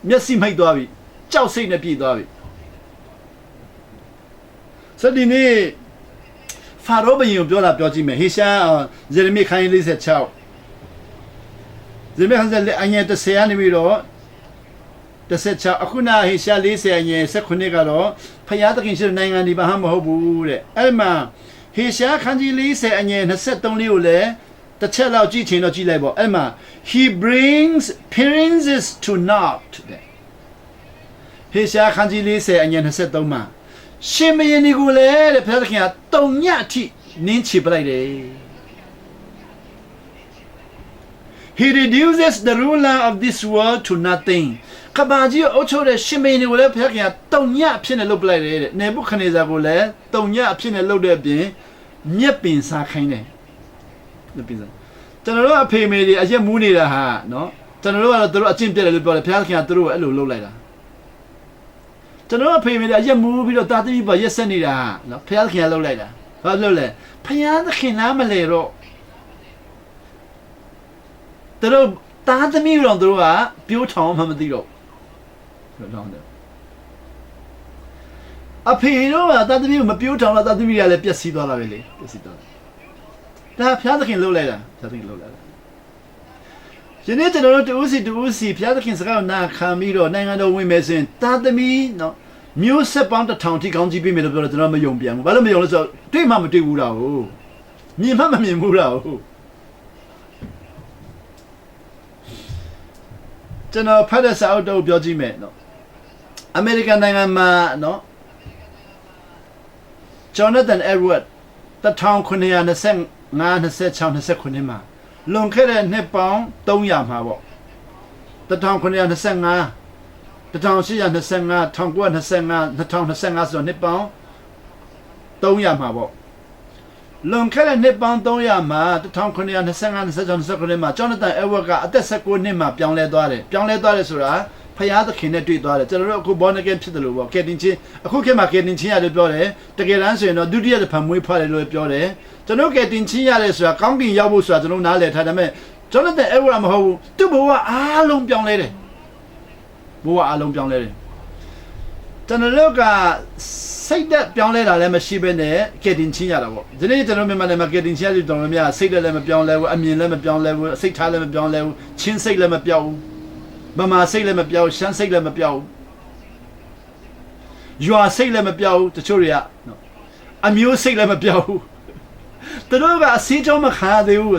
မျက်စိမိတ်သွားပြီကြောက်စိတ်နဲ့ပြေးသွားပြီစဒီနေ့ဖာရောဘုရင်ကိုပြောကြည့်မယ်ဟေရှာယေရမိခန်းကြီး46ယေရမိခန်းကြီးအငယ်30ကနေပြီးတော့16အခုနဟေရှာ40အငယ်19ကတော့ဖယားသခင်ရှိတဲ့နိုင်ငံဒီဘာမှမဟုတ်ဘူးတဲ့အဲ့မှာဟေရှာခန်းကြီး40အငယ်23လေးကိုလည်းတစ်ချက်လောက်ကြည့်ချင်တော့ကြည့်လိုက်ပေါ့အဲ့မှာ he brings princes to naught တဲ့ဟေရှာခန်းကြီး40အငယ်23မှာရှင်မင်းကြီးကိုလည်းတဲ့ဘုရားသခင်ကတုံညအထိနင်းချပလိုက်တယ် he reduces the ruler of this world to nothing ကဘာကြီးအုပ်ချုပ်တဲ့ရှင်မင်းကြီးကိုလည်းဘုရားခင်ကတုံညအဖြစ်နဲ့လုပ်ပလိုက်တယ်တဲ့နေဘုခနေဇာကိုလည်းတုံညအဖြစ်နဲ့လုပ်တဲ့အပြင်မြက်ပင်စားခိုင်းတယ်ကျွန်တော်တို့အဖေမေတွေအရက်မူးနေတာဟာနော်ကျွန်တော်တို့ကတော့သူတို့အကျင့်ပြတယ်လို့ပြောတယ်ဘုရားခင်ကသူတို့ကိုအဲ့လိုလုပ်လိုက်တာကျွန်တော်အဖေမေတွေအရက်မူးပြီးတော့တာသမီးပါရက်ဆက်နေတာနော်ဘုရားခင်ကလုပ်လိုက်တာဘာလုပ်လဲဘုရားသခင်နားမလဲတော့သူတို့တာသမီးတော့သူတို့ကပြိုးထောင်မှမသိတော့ဘူးတော့တယ်အဖေတို့ကတာသမီးကိုမပြိုးထောင်တော့တာသမီးကလည်းပျက်စီးသွားတာပဲလေပျက်စီးသွားဒါဘုရားသခင်လုပ်လိုက်တာဘုရားသခင်လုပ်လိုက်တာယနေ့ကျွန်တော်တို့တူးစီဘုရားသခင်စကားကိုနာခံပြီးတော့နိုင်ငံတော်ဝင်မယ်ဆိုရင်တာသမီနော်မျိုးဆက်ပေါင်း1000ထိကောင်းကြီးပေးမယ်လို့ပြောတော့ကျွန်တော်မယုံပြန်ဘူးဘာလို့မယုံလဲဆိုတော့တွေ့မှမတွေ့ဘူးတာဟုတ်မြင်မှမမြင်ဘူးတာဟုတ်ကျွန်တော်ဖတ်တဲ့စာအုပ်တော့ပြောကြည့်မယ်နော်အမေရိကန်နိုင်ငံမှာနော်ဂျော်နသန်အက်ဒဝတ်1925 26 29မှာလွန်ခဲ့တဲ့နှစ်ပေါင်း300မှာပေါ့1925 1825 1925 2025ဆိုတော့နှစ်ပေါင်း300မှာပေါ့လွန်ခဲ့တဲ့နှစ်ပေါင်း300မှာ1925 26 29မှာဂျော်နသန်အက်ဒဝတ်ကအသက်19နှစ်မှာပြောင်းလဲသွားတယ်ဆိုတာဖယားသခင်နဲ့တွေ့သွားတယ်ကျွန်တော်တို့အခုဘောနကင်ဖြစ်တယ်လို့ပေါ့ကယ်တင်ချင်းအခုခေတ်မှာကယ်တင်ချင်းရတယ်ပြောတယ်တကယ်တမ်းဆိုရင်တော့ဒုတိယတစ်ဖန်မွေးဖွားတယ်လို့ပြောတယ်ကျွန်တော်ကယ်တင်ချင်းရတယ်ဆိုတာကောင်းကင်ရောက်ဖို့ဆိုတာကျွန်တော်နားလည်ထားတယ်ဒါပေမဲ့ကျွန်တော်တဲ့အဲ့ဝါမဟုတ်ဘူးသူ့ဘဝအားလုံးပြောင်းလဲတယ်ဘဝအားလုံးပြောင်းလဲတယ်ကျွန်တော်တို့ကစိတ်သက်ပြောင်းလဲတာလည်းမရှိဘဲနဲ့ကယ်တင်ချင်းရတာပေါ့ဒီနေ့ကျွန်တော်မြန်မာနိုင်ငံမှာကယ်တင်ချင်းရတဲ့တော်တော်များစိတ်သက်လည်းမပြောင်းလဲဘူးအမြင်လည်းမပြောင်းလဲဘူးစိတ်ထားလည်းမပြောင်းလဲဘူးချင်းစိတ်လည်းမပြောင်းဘူးဗမာစိတ်လည်းမပြောင်းရှမ်းစိတ်လည်းမပြောင်းရွာစိတ်လည်းမပြောင်းတချို့တွေကနော်အမျိုးစိတ်လည်းမပြောင်းသူတို့ကအစည်းအကြောင်းမခံရသေးဘူး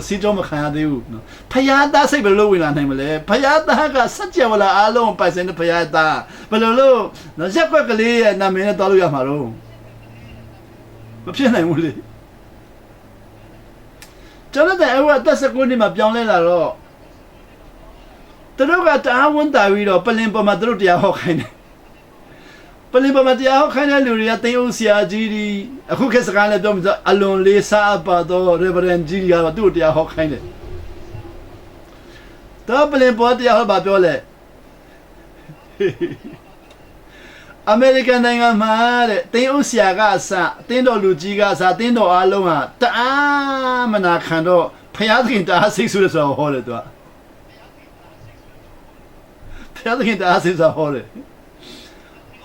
နော်ဖယားသားစိတ်ဘယ်လိုဝင်လာနိုင်မလဲဖယားသားကစัจ java လာအားလုံးပိုင်ဆိုင်တဲ့ဖယားသားဘယ်လိုလို့နော်ရက်ွက်ကလေးရဲ့နာမည်နဲ့တောက်လို့ရမှာတော့မဖြစ်နိုင်ဘူးလေကျွန်တော်တဲ့အဝတ်သက်19နှစ်မှာပြောင်းလဲလာတော့သူတို့ကတအားဝန်တာပြီးတော့ပလင်ပေါ်မှာသူတို့တရားဟောခိုင်းတယ်ပလင်ပေါ်မှာတရားဟောခိုင်းတဲ့လူတွေကတင်းအောင်ဆရာကြီးဒီအခုခေတ်စကားလည်းပြောမှဆိုအလွန်လေးစားပါတော့ Reverend ကြီးကတော့သူ့တရားဟောခိုင်းတယ်တော့ပလင်ပေါ်တရားဟောပါပြောလဲအမေရိကန်နိုင်ငံမှာတဲ့တင်းအောင်ဆရာကအစတင်းတော်လူကြီးကအစတင်းတော်အားလုံးဟာတအားမနာခံတော့ဖယားသခင်တအားစိတ်ဆူတယ်ဆိုတော့ဟောတယ်သူကဘုရားသခင်တအားစိတ်စားဟောတယ်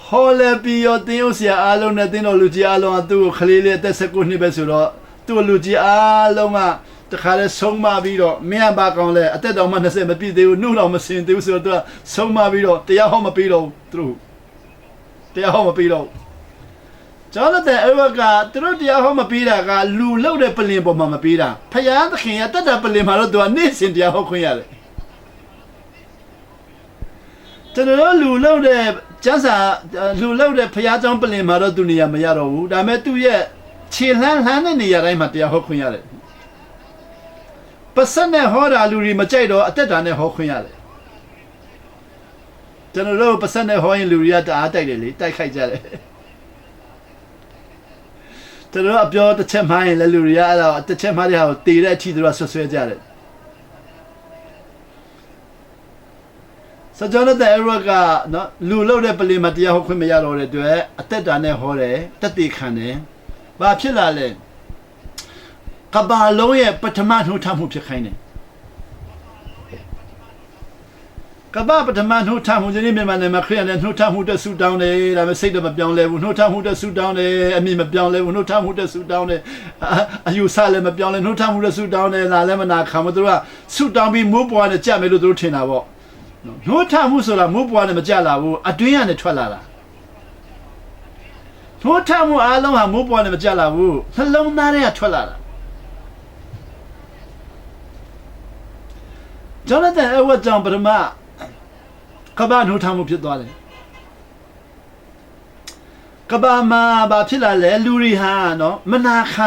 ဟောလဲပြီးတော့တင်းဥစရာအားလုံးနဲ့တင်းတော်လူကြီးအားလုံးကသူ့ကိုခလေးလေးအသက်19နှစ်ပဲဆိုတော့သူ့လူကြီးအားလုံးကတ တခါလဲဆုံးမပြီးတော့မင်းကဘာကောင်းလဲအသက်တော်မှ20မပြည့်သေးဘူးနှုတ်တော်မစင်သေးဘူးဆိုတော့သူကဆုံးမပြီးတော့တရားဟောမပေးတော့သူတို့တရားဟောမပေးတော့ကျွန်တော်တဲ့အဲ့ကသူတို့တရားဟောမပေးတာကလူလောက်တဲ့ပလင်ပေါ်မှာမပေးတာဖယားသခင်ကတတ်တာပလင်မှာတော့သူကနေ့စဉ်တရားဟောခွင့်ရတယ်ကျွန်တော်လူလောက်တဲ့ကျန်းစာလူလောက်တဲ့ဖယားเจ้าပလင်မှာတော့သူနေရာမရတော့ဘူးဒါပေမဲ့သူရဲ့ခြေလှမ်းတဲ့နေရာတိုင်းမှာတရားဟောခွင့်ရတယ်ပစက်နဲ့ဟောတာလူတွေမကြိုက်တော့အသက်တာနဲ့ဟောခွင့်ရတယ်ကျွန်တော်တို့ပစက်နဲ့ဟောရင်လူတွေကတအားတိုက်တယ်လေတိုက်ခိုက်ကြတယ်ကျွန်တော်အပြောတစ်ချက်မှရင်လည်းလူတွေကအဲ့ဒါတစ်ချက်မှတဲ့ဟာကိုတေတဲ့အထိသူတို့ဆွဆွဲကြတယ်စကြဝဠာတဲ့အဲ့ကနော်လူလို့တဲ့ပလင်မှာတရားဟောခွင့်မရတော့တဲ့အတွက်အသက်တာနဲ့ဟောတယ်တက်တေခံတယ်ဘာဖြစ်လာလဲကဘာလုံးရဲ့ပထမနှုတ်ထမှုဖြစ်ခိုင်းတယ်ကဘာပထမနှုတ်ထမှုခြင်းမြန်မာနိုင်ငံမှာခရစ်ယာန်နဲ့နှုတ်ထမှုတက်ဆူတောင်းတယ်ဒါပေမဲ့စိတ်တော့မပြောင်းလဲဘူးနှုတ်ထမှုတက်ဆူတောင်းတယ်အမြင်မပြောင်းလဲဘူးနှုတ်ထမှုတက်ဆူတောင်းတယ်အယူဆလည်းမပြောင်းလဲနှုတ်ထမှုတက်ဆူတောင်းတယ်လာလည်းမနာခံဘူးသူတို့ကဆူတောင်းပြီးမိုးပွားနဲ့ကြက်မယ်လို့သူတို့ထင်တာပေါ့နှုတ်ထမှုဆိုတာမိုးပွားနဲ့မကြက်လာဘူးအတွင်းကနေထွက်လာတာနှုတ်ထမှုအားလုံးဟာမိုးပွားနဲ့မကြက်လာဘူးနှလုံးသားထဲကထွက်လာတာဂျောနသန်အဝတ်ကြောင့်ပထမကဘာနှုတ်ထမှုဖြစ်သွားတယ်ကဘာမှာဘာဖြစ်လာလဲလူတွေဟာနော်မနာခံ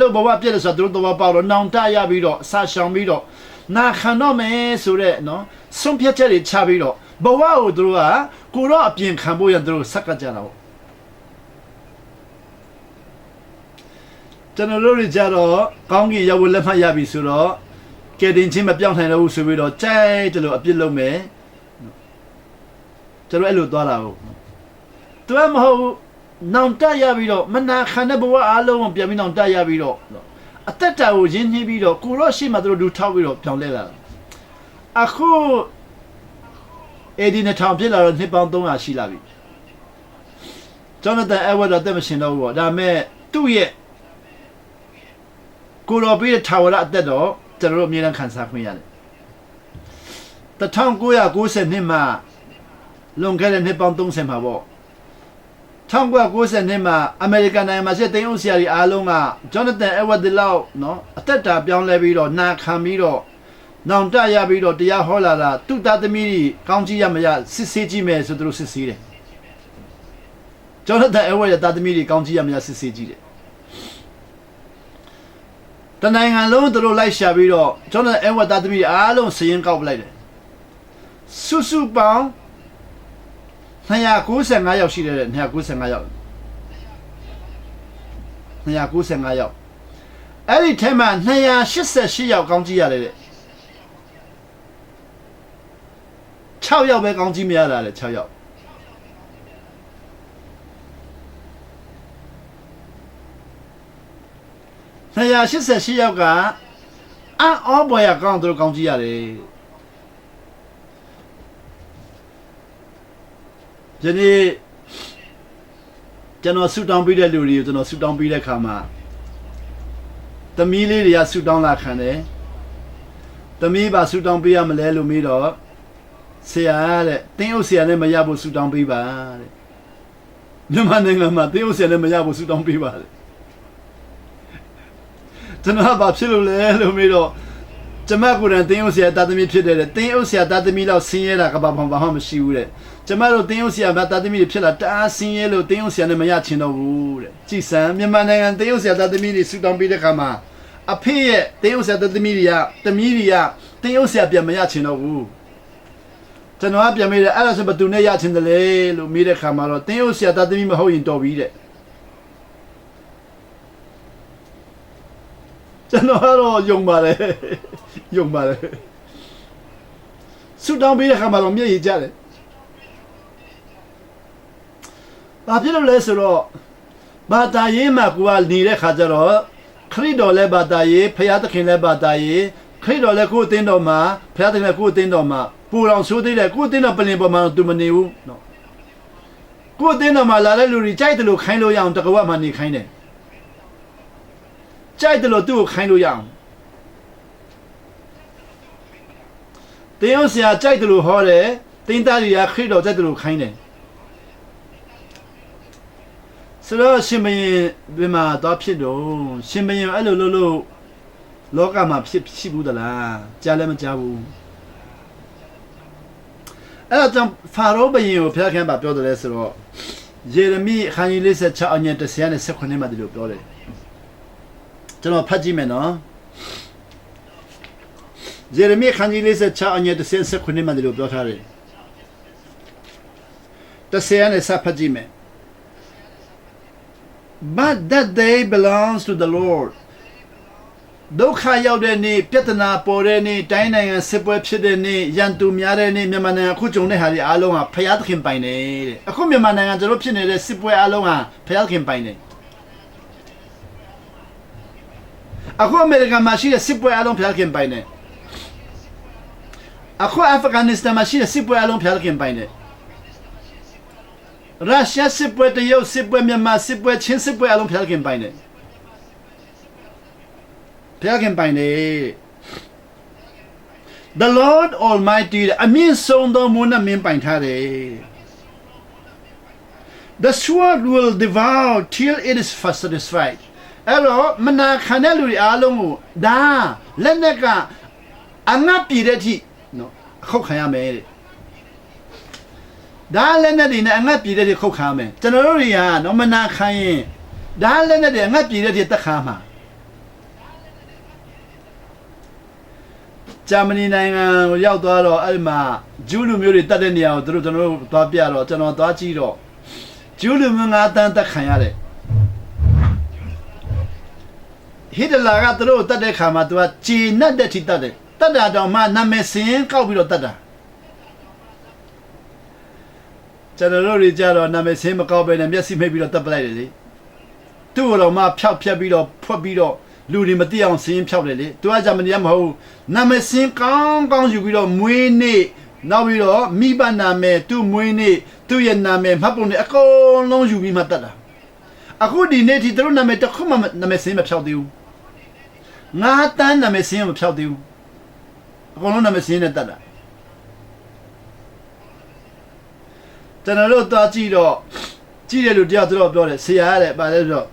လို့ဘဝပြည့်တယ်ဆိုတော့သူတို့ဘဝပေါ့တော့နောင်တရပြီးတော့အစာရှောင်ပြီးတော့နာခံတော့မယ်ဆိုတဲ့နော်ဆုံးဖြတ်ချက်တွေချပြီးတော့ဘဝကိုသူတို့ကကိုတော့အပြင်ခံဖို့ရသူတို့ဆက်ကကြတာပေါ့ကျွန်တော်တို့ကြတော့ကောင်းကင်ရောက်လက်မှတ်ရပြီဆိုတော့ကဲတင်ချင်းမပြောင်းနိုင်တော့ဘူးဆိုပြီးတော့ကြိုက်တယ်လို့အပြစ်လုပ်မယ်ကျွန်တော်အဲ့လိုသွားတာဟုတ်သူကမဟုတ်နောင်တရပြီးတော့မနာခံတဲ့ဘဝအားလုံးကိုပြန်ပြီးနောင်တရပြီးတော့အသက်တာကိုရင်းနှီးပြီးတော့ကိုတော့ရှိမှသူတို့လူထောက်ပြီးတော့ပြောင်းလဲလာတာအခု80နဲ့ထောင်ပြစ်လာတော့နှစ်ပေါင်း300ရှိလာပြီဂျောနသန်အဝတ်တော့တက်မရှင်တော့ဘူးပေါ့ဒါပေမဲ့သူ့ရဲ့ကိုတော်ပြီးတဲ့ထာဝရအသက်တော့ကျွန်တော်တို့အမြဲတမ်းခံစားခွင့်ရတယ်1990နှစ်မှာလွန်ခဲ့တဲ့နှစ်ပေါင်း30မှာပေါ့1990နှစ်မှာအမေရိကန်နိုင်ငံမှာရှိတဲ့တင်းအုပ်ဆရာကြီးအားလုံးကဂျောနသန်အဝတ်ဒီလောက်နော်အသက်တာပြောင်းလဲပြီးတော့နာခံပြီးတော့နောင်တရပြီးတော့တရားဟောလာတာသူ့သားသမီးကြီးကောင်းကြီးရမရစစ်ဆေးကြည့်မယ်ဆိုသူတို့စစ်ဆေးတယ်ဂျောနသန်အဝတ်ရဲ့သားသမီးကြီးကောင်းကြီးရမရစစ်ဆေးကြည့်တယ်တနိုင်ငံလုံးသူတို့လိုက်ရှာပြီးတော့ဂျောနသန်အဝတ်သားသမီးအားလုံးစည်ရင်ကောက်ပလိုက်တယ်စုစုပေါင်း295ယောက်ရှိတယ်295ယောက်295ယောက်အဲ့ဒီထဲမှာ288ယောက်ကောင်းကြီးရတယ်တဲ့6ယောက်ပဲကောင်းကြီးမရတာလေ6ယောက်288ယောက်ကအံ့ဩပွားရကောင်းသူတို့ကောင်းကြီးရတယ်ယနေ့ကျွန်တော်ဆူတောင်းပေးတဲ့လူတွေကိုကျွန်တော်ဆူတောင်းပေးတဲ့ခါမှာသမီးလေးတွေကဆူတောင်းလာခံတယ်သမီးပါဆူတောင်းပေးရမလဲလို့မေးတော့ဆရာတဲ့တင်းအုပ်ဆရာနဲ့မရဖို့ဆူတောင်းပေးပါတဲ့မြန်မာနိုင်ငံမှာတင်းအုပ်ဆရာနဲ့မရဖို့ဆူတောင်းပေးပါတဲ့ကျွန်တော်ဘာဖြစ်လို့လဲလို့မေးတော့ကျမကိုယ်တိုင်တင်းအုပ်ဆရာတာသမီဖြစ်တယ်တဲ့တင်းအုပ်ဆရာတာသမီလောက်ဆင်းရဲတာကဘာမှမရှိဘူးတဲ့ကျမတို့တင်းအုပ်ဆရာတာသမီတွေဖြစ်လာတအားဆင်းရဲလို့တင်းအုပ်ဆရာနဲ့မရချင်တော့ဘူးတဲ့ကြည်စံမြန်မာနိုင်ငံတင်းအုပ်ဆရာတာသမီတွေဆူတောင်းပေးတဲ့ခါမှာအဖေရဲ့တင်းအုပ်ဆရာတာသမီတွေကတင်းအုပ်ဆရာပြန်မရချင်တော့ဘူးကျွန်တော်ကပြန်မေးတယ်အဲ့ဒါဆိုဘယ်သူနဲ့ရချင်တယ်လဲလို့မေးတဲ့ခါမှာတော့တင်းအုပ်ဆရာတာသမီမဟုတ်ရင်တော်ပြီတဲ့ကျွန်တော်ကတော့ယုံပါတယ်ဆူတောင်းပေးတဲ့ခါမှာတော့မျက်ရည်ကျတယ်ဘာဖြစ်လို့လဲဆိုတော့ဘာသာရေးမှာကိုကနေတဲ့ခါကျတော့ခရစ်တော်လည်းဘာသာရေးဖျားသခင်လည်းဘာသာရေးခရစ်တော်လည်းကိုယ်အသင်းတော်မှာဖျားသခင်လည်းကိုယ်အသင်းတော်မှာပူတော်ဆိုးသေးတယ်ကိုယ်အသင်းတော်ပလင်ပေါ်မှာသူမနေဘူးနော်ကိုယ်အသင်းတော်မှာလာတဲ့လူတွေကြိုက်တယ်လို့ခိုင်းလို့ရအောင်တကဝတ်မှာနေခိုင်းတယ်ကြိုက်တယ်လို့သူ့ကိုခိုင်းလို့ရအောင် တင်းအောင်ဆရာကြိုက်တယ်လို့ဟောတယ်တင်းသားတွေကခရစ်တော်ကြိုက်တယ်လို့ခိုင်းတယ်ဆိုတော့ရှင်မင်းဒီမှာတော့ဖြစ်တော့ရှင်မင်းအဲ့လိုလို့လောကမှာဖြစ်ရှိဘူးသလားကြားလည်းမကြားဘူးအဲ့တော့ကျွန်ဖာရောဘုရင်ကိုဖျားခင်ပါပြောတယ်လဲဆိုတော့ယေရမိခန်းကြီး46အငယ်30နဲ့18မှာဒီလိုပြောတယ်ကျွန်တော်ဖတ်ကြည့်မယ်နော်ယေရမိခန်းကြီး46အငယ်30 18မှာဒီလိုပြောထားတယ်30နဲ့စဖတ်ကြည့်မယ် But that day belongs to the Lord ဒုက္ခရောက်တဲ့နေ့ပြဿနာပေါ်တဲ့နေ့တိုင်းနိုင်ငံစစ်ပွဲဖြစ်တဲ့နေ့ရန်သူများတဲ့နေ့မြန်မာနိုင်ငံအခုကြုံတဲ့ဟာဒီအားလုံးဟာဖျားသခင်ပိုင်တယ်တဲ့အခုမြန်မာနိုင်ငံကျွန်တော်ဖြစ်နေတဲ့စစ်ပွဲအားလုံးဟာဖျားသခင်ပိုင်တယ်အခုအမေရိကန်မှာရှိတဲ့စစ်ပွဲအားလုံးဖျားသခင်ပိုင်တယ်အခုအာဖဂန်နစ္စတန်မှာရှိတဲ့စစ်ပွဲအားလုံးဖျားသခင်ပိုင်တယ်ရုရှားစစ်ပွဲတရုတ်စစ်ပွဲမြန်မာစစ်ပွဲချင်းစစ်ပွဲအားလုံးဖျားသခင်ပိုင်တယ်ဖျားခင်ပိုင်တယ် The Lord Almighty အမြင့်ဆုံးသောမွန်းနှမင်းပိုင်ထားတယ် The sword will devour till it is satisfied အဲ့တော့မနာခံတဲ့လူတွေအားလုံးကိုဒါလက်နဲ့ကအငတ်ပြည်တဲ့အထိနော်ခုတ်ခံရမယ်တဲ့ဒါလက်နဲ့တွေနဲ့အငတ်ပြည်တဲ့အထိခုတ်ခံရမယ်ကျွန်တော်တို့တွေကနော်မနာခံရင်ဒါလက်နဲ့တွေအငတ်ပြည်တဲ့အထိတက်ခါမှာဂျာမနီနိုင်ငံကိုရောက်သွားတော့အဲ့မှာဂျူးလူမျိုးတွေတက်တဲ့နေရာကိုကျွန်တော်တို့သွားပြတော့ကျွန်တော်သွားကြည့်တော့ဂျူးလူမျိုး9တန်းတက်ခံရတယ်ဟစ်တလာကသူတို့တက်တဲ့ခါမှာသူကဂျီနတ်တဲ့ထိတက်တယ်တက်တာတော့မှနာမည်စင်းကောက်ပြီးတော့တက်တာကျွန်တော်တို့တွေကြတော့နာမည်စင်းမကောက်ပဲနဲ့မျက်စိမိတ်ပြီးတော့တက်ပလိုက်တယ်လေသူ့တော့မှဖြောက်ဖြက်ပြီးတော့ဖွက်ပြီးတော့လူတွေမသိအောင်စင်းဖြောက်တယ်လေသူကဂျာမနီကမဟုတ်နာမည်စင်းကောင်းယူပြီးတော့မွေးနေ့နောက်ပြီးတော့မိဘနာမည်သူ့မွေးနေ့သူ့ရဲ့နာမည်မှတ်ပုံနဲ့အကုန်လုံးယူပြီးမှတက်တာအခုဒီနေ့ဒီသူတို့နာမည်တစ်ခုမှနာမည်စင်းမဖြောက်သေးဘူး9တန်းနာမည်စင်းမဖြောက်သေးဘူးအကုန်လုံးနာမည်စင်းနဲ့တက်တာကျွန်တော်တို့သွားကြည့်တော့ကြည့်တယ်လို့တရားသူတို့ပြောတယ်ဆရာတဲ့ဗါလဲဆိုတော့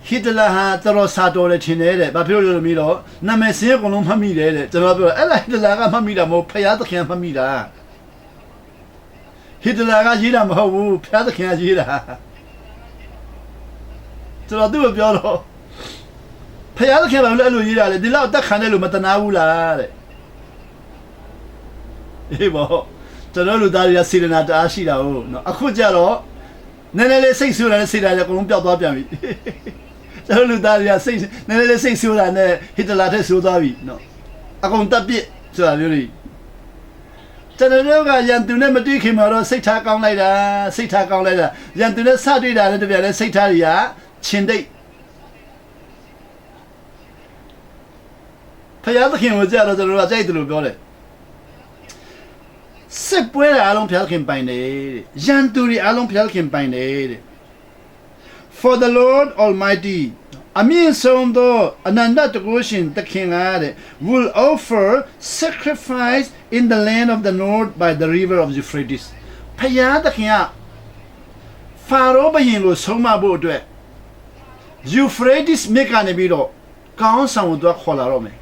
ဟစ်တလာဟာတော်စာတော်တယ်ထင်တယ်တဲ့ဘာဖြစ်လို့လဲမီးတော့နာမည်စင်းအကုန်လုံးမှတ်မိတယ်တဲ့ကျွန်တော်ပြောအဲ့ဒါဟစ်တလာကမှတ်မိတာမဟုတ်ဖယားသခင်မှတ်မိတာဟစ်တလာကရေးတာမဟုတ်ဘူးဖယားသခင်ကရေးတာကျွန်တော်သူ့ကိုပြောတော့ဖယားသခင်ကလည်းအဲ့လိုရေးတာလေဒီလောက်တက်ခံတယ်လို့မတနာဘူးလားတဲ့အေးပေါ့ကျွန်တော်လူသားတွေကစေတနာတအားရှိတာဟုတ်နော်အခုကြတော့နည်းနည်းလေးစိတ်ဆိုးတာနဲ့စေတနာတွေအကုန်လုံးပျောက်သွားပြန်ပြီကျွန်တော်လူသားတွေကစိတ်နည်းနည်းလေးစိတ်ဆိုးတာနဲ့ဟစ်တလာထက်ဆိုးသွားပြီနော်အကုန်တက်ပြစ်ဆိုတာမျိုးတွေကျွန်တော်တို့ကရန်သူနဲ့မတွေ့ခင်မှာတော့စိတ်ထားကောင်းလိုက်တာစိတ်ထားကောင်းလိုက်တာရန်သူနဲ့စတွေ့တာလည်းတပြက်လည်းစိတ်ထားတွေကချင်းတိတ်ဖယားသခင်ကိုကြတော့ကျွန်တော်တို့ကကြိုက်တယ်လို့ပြောတယ်စစ်ပွဲအားလုံးဖျားခင်ပိုင်တယ်ရန်သူတွေအားလုံးဖျားခင်ပိုင်တယ်တဲ့ For the Lord Almighty အမြင့်ဆုံးသောအနန္တတကုရှင်သခင်ကတဲ့ will offer sacrifice in the land of the north by the river of Euphrates ဖယားသခင်ကဖာရောဘုရင်ကိုဆုံးမဖို့အတွက် Euphrates မြစ်ကနေပြီးတော့ကောင်းဆောင်ကိုခေါ်လာတော့မယ်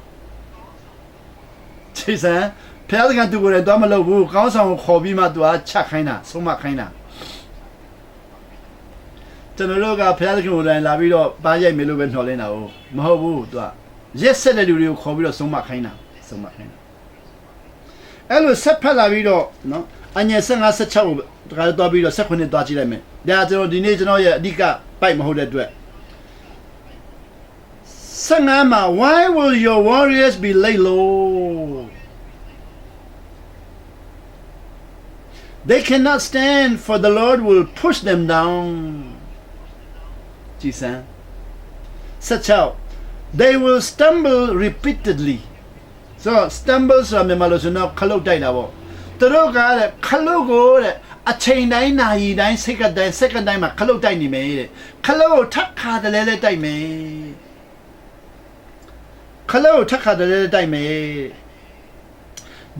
ခြေစံဖျားသခင်သူကိုယ်တိုင်တော့မလုပ်ဘူးကောင်းဆောင်ကိုခေါ်ပြီးမှသူကချက်ခိုင်းတာဆုံးမခိုင်းတာကျွန်တော်တို့ကဖျားသခင်ကိုယ်တိုင်လာပြီးတော့ပါရိုက်မယ်လို့ပဲနှော်လင်းတာဟုတ်မဟုတ်ဘူးသူကရက်ဆက်တဲ့လူတွေကိုခေါ်ပြီးတော့ဆုံးမခိုင်းတာအဲ့လိုဆက်ဖက်လာပြီးတော့နော်အငယ်15 16ကိုတခါတော့ပြီးတော့18သွားကြည့်လိုက်မယ်ဒါကျွန်တော်ဒီနေ့ကျွန်တော်ရဲ့အဓိကပိုက်မဟုတ်တဲ့အတွက်15မှာ Why will your warriors be laid low They cannot stand, for the Lord will push them down. Jesus. Such out. They will stumble repeatedly. So stumble ဆိုတာမြန်မာလိုဆိုတော့ခလုတ်တိုက်တာပေါ့သူတို့ကတဲ့ခလုတ်ကိုတဲ့အချိန်တိုင်းနာရီတိုင်းစက္ကန့်တိုင်းမှာခလုတ်တိုက်နေမယ်တဲ့ခလုတ်ကိုထပ်ခါတလဲလဲတိုက်မယ်ခလုတ်ကိုထပ်ခါတလဲလဲတိုက်မယ်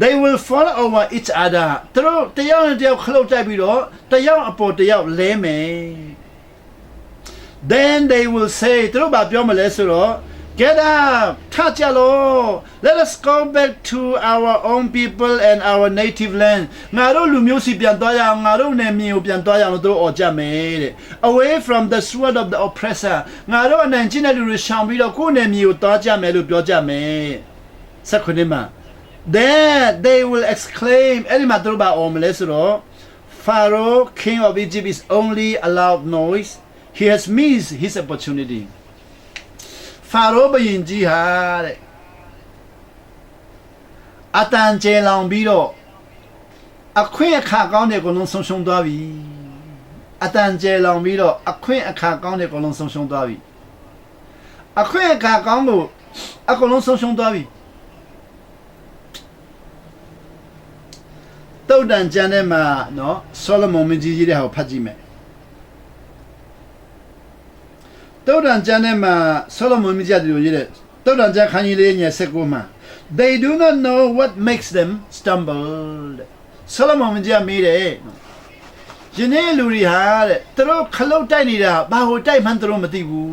they will fall over each other သူတို့တယောက်နဲ့တယောက်ခလုတ်တိုက်ပြီးတော့တယောက်အပေါ်တယောက်လဲမယ် then they will say သူတို့ဘာပြောမလဲဆိုတော့ get up ထကြလို့ let us go back to our own people and our native land ငါတို့လူမျိုးစီပြန်သွားရအောင်ငါတို့နယ်မြေကိုပြန်သွားရအောင်လို့သူတို့អော်ကြမယ်တဲ့ away from the sword of the oppressor ငါတို့အနိုင်ကျင့်တဲ့လူတွေရှောင်ပြီးတော့ကိုယ့်နယ်မြေကိုသွားကြမယ်လို့ပြောကြမယ်ဆက်ခုနှစ်မှာ then they will exclaim အဲ့ဒီမှာသူတို့ဘာអော်မလဲဆိုတော့ Pharaoh king of Egypt is only a loud noise he has missed his opportunity Pharaoh ဘုရင်ကြီးဟာတဲ့အတန်ကျဲလောင်ပြီးတော့အခွင့်အခါကောင်းတဲ့ကိုလုံးဆုံးရှုံးသွားပြီအတန်ကျဲလောင်ပြီးတော့အခွင့်အခါကောင်းတဲ့ကိုလုံးဆုံးရှုံးသွားပြီအခွင့်အခါကောင်းကိုအကုန်လုံးဆုံးရှုံးသွားပြီတုတ်တန်ကျမ်းထဲမှာနော်ဆောလမုန်မင်းကြီးရေးတဲ့ဟာကိုဖတ်ကြည့်မယ်တုတ်တန်ကျမ်းထဲမှာဆောလမုန်မင်းကြီးတို့ရေးတဲ့တုတ်တန်ကျမ်းခန်းကြီးလေးငယ်19မှာ they do not know what makes them stumble ဆောလမုန်မင်းကြီးမေးတယ်ယနေ့လူတွေဟာတဲ့သူတို့ခလုတ်တိုက်နေတာဘာကိုတိုက်မှန်းသူတို့မသိဘူး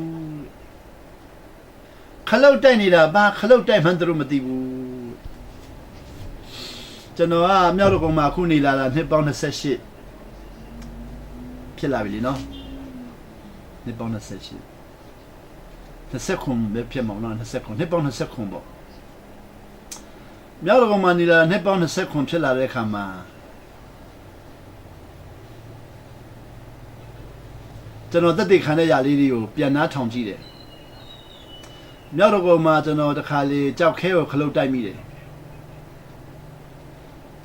ခလုတ်တိုက်နေတာဘာခလုတ်တိုက်မှန်းသူတို့မသိဘူးကျွန်တော်ကမြောက်တော်ကောင်မှာခုနေလာတာနှစ်ပေါင်း28ဖြစ်လာပြီလीနော်နှစ်ပေါင်း28 29ပဲဖြစ်မှာနော်29နှစ်ပေါင်း29ပေါ့မြောက်တော်ကောင်မှာနေလာနှစ်ပေါင်း29ဖြစ်လာတဲ့အခါမှာကျွန်တော်တက်တဲ့ခံတဲ့ຢာလေးတွေကိုပြန်နှားထောင်ကြည့်တယ်မြောက်တော်ကောင်မှာကျွန်တော်တခါလေကြောက်ခဲကိုခလုတ်တိုက်မိတယ်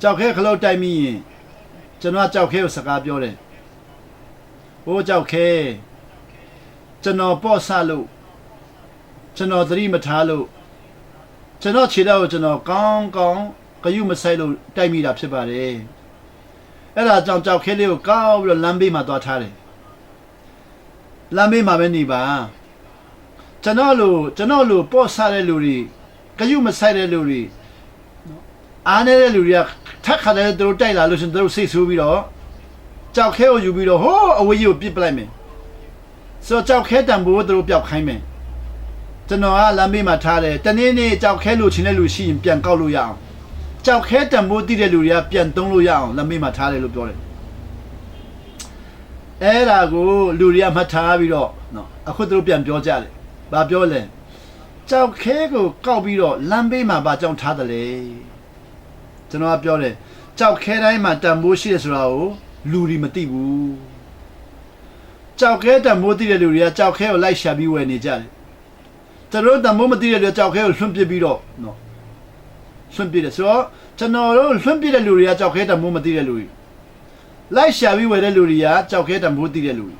ကြောက်ခဲခလုတ်တိုက်မိရင်ကျွန်တော်ကြောက်ခဲကိုစကားပြောတယ်ဟိုးကြောက်ခဲကျွန်တော်ပေါ့ဆလို့ကျွန်တော်သတိမထားလို့ကျွန်တော်ခြေထောက်ကိုကျွန်တော်ကောင်းကောင်းဂယုမဆိုင်လို့တိုက်မိတာဖြစ်ပါတယ်အဲ့ဒါကြောင့်ကြောက်ခဲလေးကိုကောက်ပြီးတော့လမ်းဘေးမှာသွားထားတယ်လမ်းဘေးမှာပဲနေပါကျွန်တော်လိုပေါ့ဆတဲ့လူတွေဂယုမဆိုင်တဲ့လူတွေအားနေတဲ့လူတွေကထက်ခါတဲ့သူတို့တိုက်လာလို့ရှင်သူတို့စိတ်ဆိုးပြီးတော့ကြောက်ခဲကိုယူပြီးတော့ဟိုးအဝေးကြီးကိုပစ်ပလိုက်မယ်ဆိုတော့ကြောက်ခဲတံပိုးကိုသူတို့ပျောက်ခိုင်းမယ်ကျွန်တော်ကလမ်းဘေးမှာထားတယ်တနေ့နေ့ကြောက်ခဲလို့ချင်းတဲ့လူရှိရင်ပြန်ကောက်လို့ရအောင်ကြောက်ခဲတံပိုးတိတဲ့လူတွေကပြန်သုံးလို့ရအောင်လမ်းဘေးမှာထားတယ်လို့ပြောတယ်အဲ့ဒါကိုလူတွေကမှတ်ထားပြီးတော့နော်အခုသူတို့ပြန်ပြောကြတယ်ဘာပြောလဲကြောက်ခဲကိုကောက်ပြီးတော့လမ်းဘေးမှာဘာကြောင့်ထားတယ်လဲကျွန်တော်ကပြောတယ်ကြောက်ခဲတိုင်းမှာတံပိုးရှိတယ်ဆိုတာကိုလူတွေမသိဘူးကြောက်ခဲတံပိုးသိတဲ့လူတွေကကြောက်ခဲကိုလိုက်ရှာပြီးဝယ်နေကြတယ်ကျွန်တော်တံပိုးမသိတဲ့လူကြောက်ခဲကိုလွှင့်ပစ်ပြီးတော့နော်လွှင့်ပစ်တယ်ဆိုတော့ကျွန်တော်တို့လွှင့်ပစ်တဲ့လူတွေကကြောက်ခဲတံပိုးမသိတဲ့လူတွေလိုက်ရှာပြီးဝယ်တဲ့လူတွေကကြောက်ခဲတံပိုးသိတဲ့လူတွေ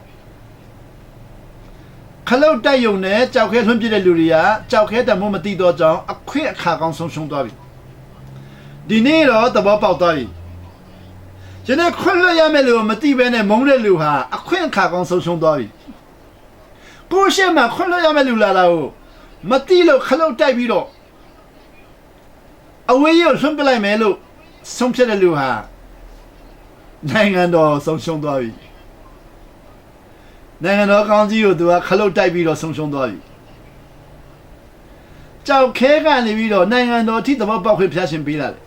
ခလုတ်တိုက်ယုံနဲ့ကြောက်ခဲလွှင့်ပစ်တဲ့လူတွေကကြောက်ခဲတံပိုးမသိတော့ကြောင်းအခွင့်အခါကောင်းဆုံးရှုံးသွားပြီဒီနေ့တော့သဘောပေါက်သွားပြီယနေ့ခွင့်လွှတ်ရမယ်လို့မသိဘဲနဲ့မုန်းတဲ့လူဟာအခွင့်အခါကောင်းဆုံးရှုံးသွားပြီကိုရှေ့မှာခွင့်လွှတ်ရမယ်လူလာတာကိုမသိလို့ခလုတ်တိုက်ပြီးတော့အဝေးရောက်ဆွန့်ပလိုက်မယ်လို့ဆုံးဖြတ်တဲ့လူဟာနိုင်ငံတော်ဆုံးရှုံးသွားပြီနိုင်ငံတော်ကောင်းကြီးကိုသူကခလုတ်တိုက်ပြီးတော့ဆုံးရှုံးသွားပြီကြောက်ခဲကနေပြီးတော့နိုင်ငံတော်အထိသဘောပေါက်ခွင့်ဖျက်ရှင်ပေးလာတယ်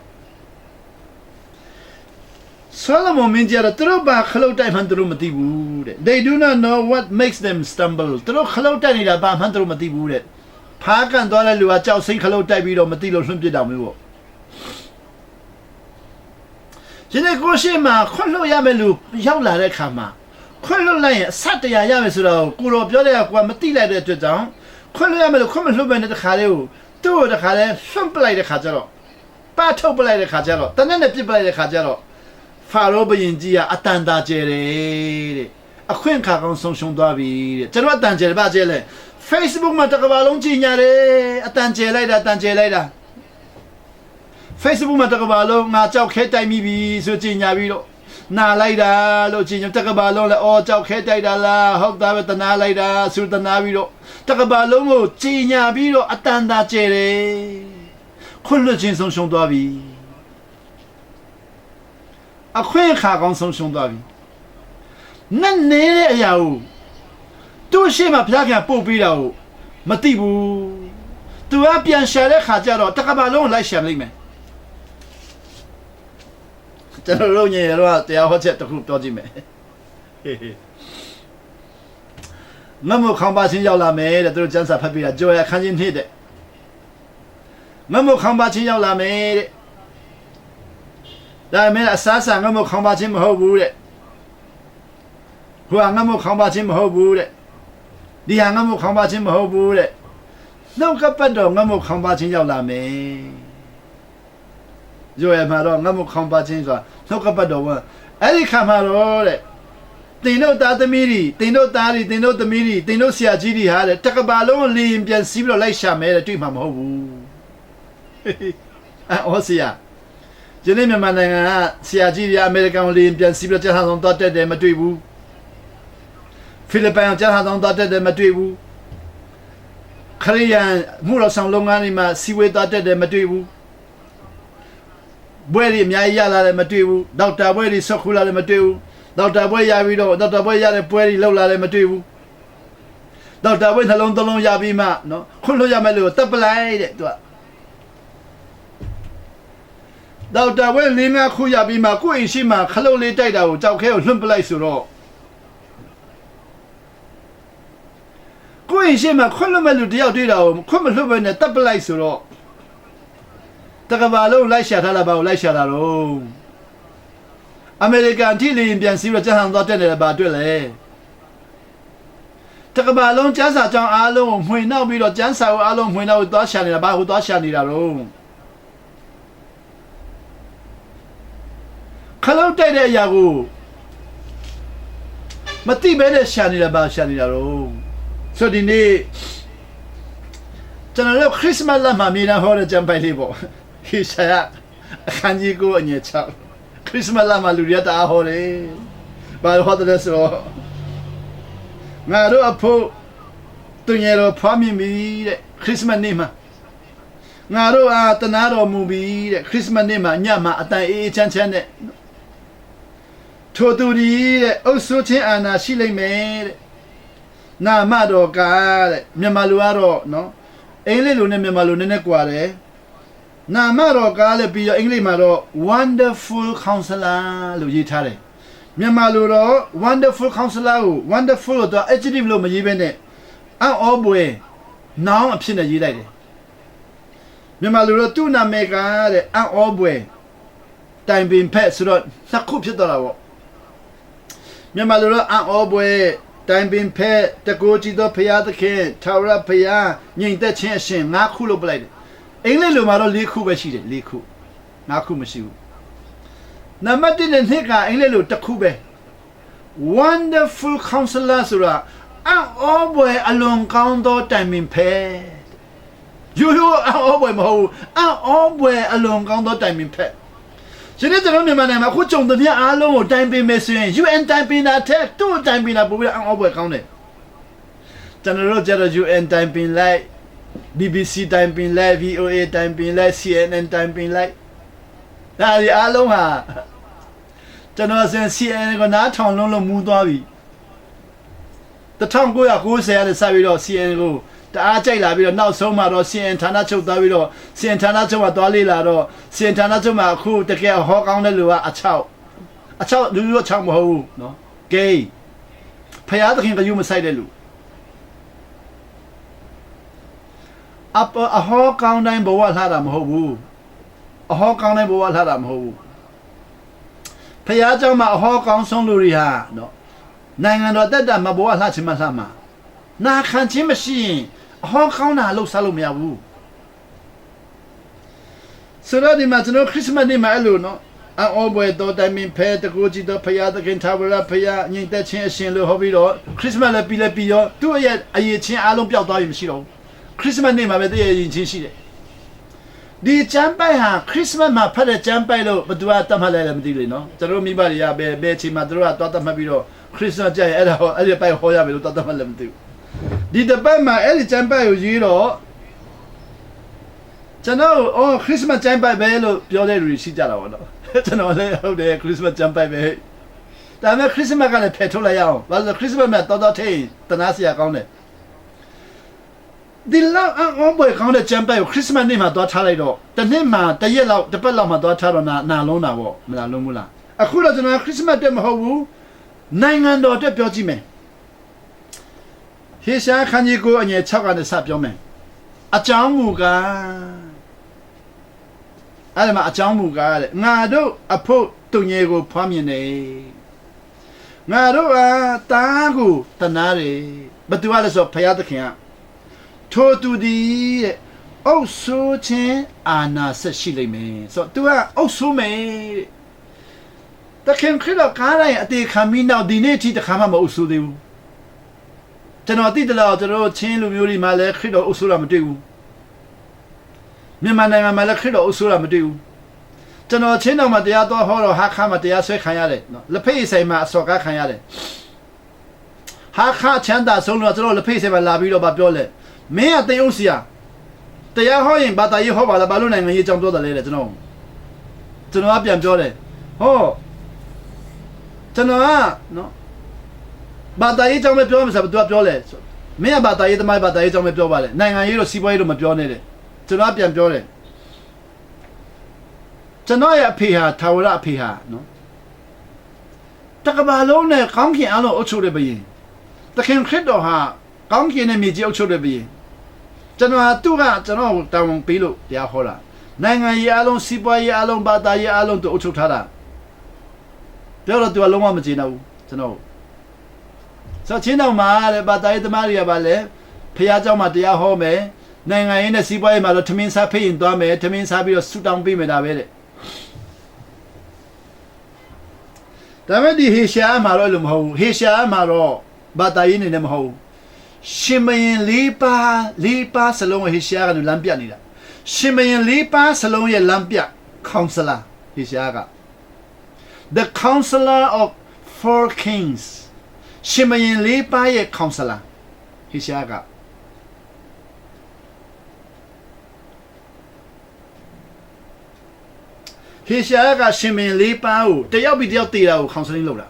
Solomon မင်းကြီးကတော့သူတို့ဘာခလုတ်တိုက်မှန်းသူတို့မသိဘူးတဲ့ They do not know what makes them stumble သူတို့ခလုတ်တိုက်နေတာဘာမှန်းသူတို့မသိဘူးတဲ့ဖားကန်သွားတဲ့လူကကြောက်စိတ်ခလုတ်တိုက်ပြီးတော့မသိလို့လွှင့်ပစ်တာမျိုးပေါ့ဒီနေ့ကိုရှိမှခွင့်လွှတ်ရမယ်လို့ရောက်လာတဲ့ခါမှာခွင့်လွှတ်လိုက်ရင်အဆက်တရားရမယ်ဆိုတော့ကိုတော်ပြောတဲ့ကွာမသိလိုက်တဲ့အတွက်ကြောင့်ခွင့်လွှတ်ရမယ်လို့ခွင့်မလွှတ်မယ်တဲ့ခါလေးကိုသူ့ကိုတခါလဲလွှင့်ပလိုက်တဲ့ခါကျတော့ပါထုတ်ပလိုက်တဲ့ခါကျတော့တနက်နဲ့ပြစ်ပလိုက်တဲ့ခါကျတော့ဖာရောဘုရင်ကြီးကအတန်တာကျဲတယ်တဲ့အခွင့်အခါကောင်းဆုံးရှုံးသွားပြီတဲ့ကျွန်တော်အတန်ကျဲတယ်ဗာကျဲလဲ Facebook မှာတကဘာလုံးကြီးညာတယ်အတန်ကျဲလိုက်တာအတန်ကျဲလိုက်တာ Facebook မှာတကဘာလုံးငါကြောက်ခဲတိုက်မိပြီဆိုကြီးညာပြီးတော့နာလိုက်တာလို့ကြီးညာတကဘာလုံးလဲအော်ကြောက်ခဲတိုက်တာလားဟုတ်သားပဲတနာလိုက်တာဆိုတနာပြီးတော့တကဘာလုံးကိုကြီးညာပြီးတော့အတန်တာကျဲတယ်ခွင့်လွှတ်ခြင်းဆုံးရှုံးသွားပြီ အခွင့်အခါကောင်းဆုံးရှုံးသွားပြီနတ်နေတဲ့အရာကိုသူ့ရှိမှဘုရားခင်ပို့ပေးတာကိုမသိဘူးသူကပြန်ရှာတဲ့ခါကျတော့တကဘာလုံးလိုက်ရှာလိုက်မယ်ကျွန်တော်တို့ညရတော့တရားဟောချက်တစ်ခုပြောကြည့်မယ်ငတ်မှုခေါင်းပါချင်းရောက်လာမယ်တဲ့သူတို့ကျမ်းစာဖတ်ပြီးတာကြော်ရခန်းချင်းနှစ်တဲ့ငတ်မှုခေါင်းပါချင်းရောက်လာမယ်တဲ့ဒါပေမဲ့အစားစားငတ်မှုခေါင်းပါချင်းမဟုတ်ဘူးတဲ့ဟိုကငတ်မှုခေါင်းပါချင်းမဟုတ်ဘူးတဲ့ဒီဟာငတ်မှုခေါင်းပါချင်းမဟုတ်ဘူးတဲ့နှုတ်ကပတ်တော်ငတ်မှုခေါင်းပါချင်းရောက်လာမယ်ကြော်ရမှာတော့ငတ်မှုခေါင်းပါချင်းဆိုတာနှုတ်ကပတ်တော်ကအဲ့ဒီခါမှာတော့တဲ့တင်တို့သားသမီးတွေတင်တို့သားတွေတင်တို့သမီးတွေတင်တို့ဆရာကြီးတွေဟာတဲ့တကဘာလုံးလင်းပြန်စီးပြီးတော့လိုက်ရှာမယ်တဲ့တွေ့မှာမဟုတ်ဘူးအော်ဆရာယနေ့မြန်မာနိုင်ငံကဆရာကြီးတွေအမေရိကန်လင်းပြန်စီးပြီးတော့ကျန်းစာဆောင်သွားတက်တယ်မတွေ့ဘူးဖိလစ်ပိုင်ကျန်းစာဆောင်သွားတက်တယ်မတွေ့ဘူးခရီးရန်မှုတော်ဆောင်လုပ်ငန်းတွေမှာစီဝေးသွားတက်တယ်မတွေ့ဘူးဘွဲတွေအများကြီးရလာတယ်မတွေ့ဘူးဒေါက်တာဘွဲတွေဆော့ခူလာတယ်မတွေ့ဘူးဒေါက်တာဘွဲရပြီးတော့ဒေါက်တာဘွဲရတဲ့ပွဲတွေလောက်လာတယ်မတွေ့ဘူးဒေါက်တာဘွဲနှလုံးသလုံးရပြီးမှနော်ခွင့်လို့ရမယ်လို့တပ်ပလိုက်တဲ့သူကဒေါက်တာဘွဲ၄-၅ခုရပြီးမှကိုယ့်အိမ်ရှိမှခလုတ်လေးတိုက်တာကိုကြောက်ခဲကိုလွှင့်ပလိုက်ဆိုတော့ကိုယ့်အိမ်ရှိမှခွင့်လို့မဲ့လူတယောက်တွေ့တာကိုခွင့်မလွှတ်ဘဲနဲ့တပ်ပလိုက်ဆိုတော့တကဘာလုံးလိုက်ရှာထားတာပါကိုလိုက်ရှာတာတော့အမေရိကန်ထိလင်းပြန်စီးတော့ကျန်းဆောင်သွားတက်တယ်ပါတွေ့လေတကဘာလုံးကျန်းစာကြောင်းအားလုံးကိုမှွေနှောက်ပြီးတော့ကျန်းစာကိုအားလုံးမှွေနှောက်ပြီးသွားရှာနေတာဘာကိုသွားရှာနေတာတော့ခလုတ်တိုက်တဲ့အရာကိုမသိဘဲနဲ့ရှာနေတာပါရှာနေတာတော့ဆိုဒီနေ့ကျွန်တော်တို့ခရစ်စမတ်လမှာမြေနာဟောတဲ့ကျမ်းပိုက်လေးပေါ့ဟေရှာယအခန်းကြီးကိုအငယ်6ခရစ်စမတ်လမှာလူရတာဟောတယ်ဘာလို့ဟောတယ်ဆိုတော့ငါတို့အဖို့သူငယ်တော်ဖွားမြင်ပြီတဲ့ခရစ်စမတ်နေ့မှာငါတို့အားတနာတော်မူပြီတဲ့ခရစ်စမတ်နေ့မှာညမှာအတန်အေးချမ်းချမ်းနဲ့ထိုသူဒီတဲ့အုပ်စိုးခြင်းအာဏာရှိလိမ့်မယ်တဲ့နာမတော်ကတဲ့မြန်မာလူကတော့နော်အင်္ဂလိပ်လိုနဲ့မြန်မာလိုနည်းနည်းကွာတယ်နာမတော်ကားလည်းပြီးတော့အင်္ဂလိပ်မှာတော့ wonderful counselor လို့ရေးထားတယ်မြန်မာလိုတော့ wonderful counselor ကို wonderful လို့တော့ adjective လို့မရေးဘဲနဲ့အော်ဘွယ် noun အဖြစ်နဲ့ရေးလိုက်တယ်မြန်မာလိုတော့သူ့နာမည်ကတဲ့အော်ဘွယ်တိုင်ပင်ဖက်ဆိုတော့နှစ်ခုဖြစ်သွားတာပေါ့မြန်မာလိုတော့အော်ဘွယ်တိုင်ပင်ဖက်တကူကြည်သောဖရာသခင်ထာဝရဖရာညင်သက်ခြင်းအရှင်၅ခုလို့ပြလိုက်တယ်အင်္ဂလိပ်လိုမှာတော့၄ခုပဲရှိတယ်၄ခု၅ခုမရှိဘူးနံပါတ်1နဲ့2ကအင်္ဂလိပ်လိုတစ်ခုပဲ wonderful counselor ဆိုတာအော်ဘွယ်အလွန်ကောင်းသောတိုင်ပင်ဖက်ရိုးရိုးအော်ဘွယ်မဟုတ်ဘူးအော်ဘွယ်အလွန်ကောင်းသောတိုင်ပင်ဖက်ဒီနေ့ကျွန်တော်မြန်မာနိုင်ငံမှာခုကြုံတဲ့အားလုံးကိုတိုင်ပင်မယ်ဆိုရင် UN တိုင်ပင်တာထက်သူ့တိုင်ပင်တာပိုပြီးအော်ဘွယ်ကောင်းတယ်ကျွန်တော်တို့ကျတော့ UN တိုင်ပင်လိုက် BBC တိုင်ပင်လိုက် VOA တိုင်ပင်လိုက် CNN တိုင်ပင်လိုက်ဒါဒီအားလုံးဟာကျွန်တော်စင် CNN ကနားထောင်လုံးမူသွားပြီ1990ရာနဲ့စပြီးတော့ CNN ကိုတအားကြိုက်လာပြီးတော့နောက်ဆုံးမှာတော့ CNN ဌာနချုပ်သွားပြီးတော့ CNN ဌာနချုပ်မှာသွားလေးလာတော့ CNN ဌာနချုပ်မှာအခုတကယ်ဟောကောင်းတဲ့လူကအချောက်လူတို့ချောက်မဟုတ်ဘူးနော် gay ဖယားသခင်ကယူမဆိုင်တဲ့လူအဟောကောင်းတိုင်းဘဝလှတာမဟုတ်ဘူးအဟောကောင်းတိုင်းဘဝလှတာမဟုတ်ဘူးဖယားเจ้าမှာအဟောကောင်းဆုံးလူတွေဟာနော်နိုင်ငံတော်တက်တာမဘဝလှချင်မှလှမှာနာခံခြင်းမရှိရင်အဟောကောင်းတာလှုပ်ရှားလို့မရဘူးဆိုတော့ဒီမှာကျွန်တော်ခရစ်စမတ်နေ့မှာအဲ့လိုနော်အော်ဘွယ်တော်တိုင်မင်ဖဲတကူကြည်တော်ဖယားသခင်ထာဝရဖယားညင်သက်ခြင်းအရှင်လို့ဟောပြီးတော့ခရစ်စမတ်လည်းပြီးရောသူ့ရဲ့အရေးချင်းအားလုံးပျောက်သွားပြီမရှိတော့ခရစ်စမတ်နေ့မှာပဲတည့်ရရင်ချင်းရှိတယ်ဒီကျမ်းပိုက်ဟာခရစ်စမတ်မှာဖတ်တဲ့ကျမ်းပိုက်လို့ဘယ်သူကတတ်မှတ်လဲလည်းမသိဘူးနော်ကျွန်တော်မိဘတွေကဘယ်ချိန်မှာတို့ကသွားတတ်မှတ်ပြီးတော့ခရစ်စမတ်ကျရင်အဲ့ဒီပိုက်ဟောရမယ်လို့တတ်မှတ်လည်းမသိဘူးဒီတပတ်မှာအဲ့ဒီကျမ်းပိုက်ကိုရေးတော့ကျွန်တော်ခရစ်စမတ်ကျမ်းပိုက်ပဲလို့ပြောတဲ့လူတွေရှိကြတာပေါ့နော် ကျွန်တော်လည်းဟုတ်တယ်ခရစ်စမတ်ကျမ်းပိုက်ပဲဒါပေမဲ့ခရစ်စမတ်ကလည်းဖယ်ထုတ်လိုက်ရအောင်ဘာလို့ခရစ်စမတ်မှာတော်ထိန်တနာစရာကောင်းတယ်ဒီလောက်အောင်ပွဲကောင်းတဲ့ကျမ်းပိုက်ကိုခရစ်စမတ်နေ့မှာသွားထားလိုက်တော့တစ်နှစ်မှာတစ်ရက်လောက်တစ်ပတ်လောက်မှာသွားထားတော့နာလုံးတာပေါ့မလားလုံးဘူးလားအခုတော့ကျွန်တော်ခရစ်စမတ်တက်မဟုတ်ဘူးနိုင်ငံတော်တက်ပြောကြည့်မယ်ဟေရှာခန်းကြီးကိုအငယ်6ကနေစပြောမယ်အကြောင်းမူကားအဲ့ဒါမှာအကြောင်းမူကားတဲ့ငါတို့အဖို့တုန်ငယ်ကိုဖွားမြင်နေငါတို့တားကိုတနာတယ်ဘသူကလဲဆိုဖယားသခင်ကထိုသူဒီတဲ့အုပ်ဆိုးခြင်းအာနာဆက်ရှိလိမ့်မယ်ဆိုတော့ तू ကအုပ်ဆိုးမယ်တခင်ခရစ်ကားတိုင်းအတေခံပြီးနောက်ဒီနေ့အထိတခါမှမအုပ်ဆိုးသေးဘူးကျွန်တော်သိတယ်လို့ကျွန်တော်ချင်းလူမျိုးတွေမှာလည်းခရစ်တော်အုပ်ဆိုးတာမတွေ့ဘူးမြန်မာနိုင်ငံမှာလည်းခရစ်တော်အုပ်ဆိုးတာမတွေ့ဘူးကျွန်တော်ချင်းတော်မှာတရားတော်ဟောတော့ဟာခါမှာတရားဆွဲခံရတယ်နော်လက်ဖိတ်ဆိုင်မှာအစော်ကားခံရတယ်ဟာခါချမ်းသာဆုံးတော့ကျွန်တော်လက်ဖိတ်ဆိုင်မှာလာပြီးတော့ပြောလဲမင်းကတိတ်အုပ်စီယာတရားဟောရင်ဘာသာရေးဟောပါလားဘာလို့နိုင်ငံရေးအကြောင်းပြောတယ်လဲတဲ့ကျွန်တော်ကပြန်ပြောတယ်ဟောကျွန်တော်ကနော်ဘာသာရေးအကြောင်းပဲပြောမှာဆိုတော့ तू ကပြောလဲမင်းကဘာသာရေးသမားဘာသာရေးအကြောင်းပဲပြောပါလေနိုင်ငံရေးတော့စီးပွားရေးတော့မပြောနဲ့တဲ့ကျွန်တော်ကပြန်ပြောတယ်ကျွန်တော်ရဲ့အဖေဟာထာဝရအဖေဟာနော်တကဘာလုံးနဲ့ကောင်းကင်အလုံးအုပ်ချုပ်တဲ့ဘုရင်သခင်ခရစ်တော်ဟာကောင်းကင်နဲ့မြေကြီးအုပ်ချုပ်တဲ့ဘုရင်ကျွန်တော်ဟာသူ့ကကျွန်တော်တောင်းပေးလို့တရားဟောတာနိုင်ငံရေးအလုံးစီးပွားရေးအလုံးဘာသာရေးအလုံးသူအုပ်ချုပ်ထားတာပြောတော့ तू ကလုံးဝမကျေနပ်ဘူးကျွန်တော်ဆိုချင်းတော်မှာတဲ့ဘာသာရေးသမားတွေကပါလဲဖះเจ้าမှာတရားဟောမယ်နိုင်ငံရေးနဲ့စီးပွားရေးမှာတော့ထမင်းစားဖိရင်သွားမယ်ထမင်းစားပြီးတော့ဆူတောင်းပေးမယ်ဒါပဲတဲ့ဒါမဲ့ဒီဟေရှာမှာတော့လို့မဟုတ်ဘူးဟေရှာမှာတော့ဘာသာရေးနေလည်းမဟုတ်ဘူးရှင်မယင်၄ပါးစလုံးဟေရှာကလမ်းပြနေတာရှင်မယင်၄ပါးစလုံးရဲ့လမ်းပြ counselor ဟေရှာက the counselor of four kings ရှင်မယင်၄ပါးရဲ့ counselor ဟေရှာကဟေရှာကရှင်မယင်၄ပါးကိုတယောက်ပြီးတယောက်တည်တာကို counseling လုပ်တာ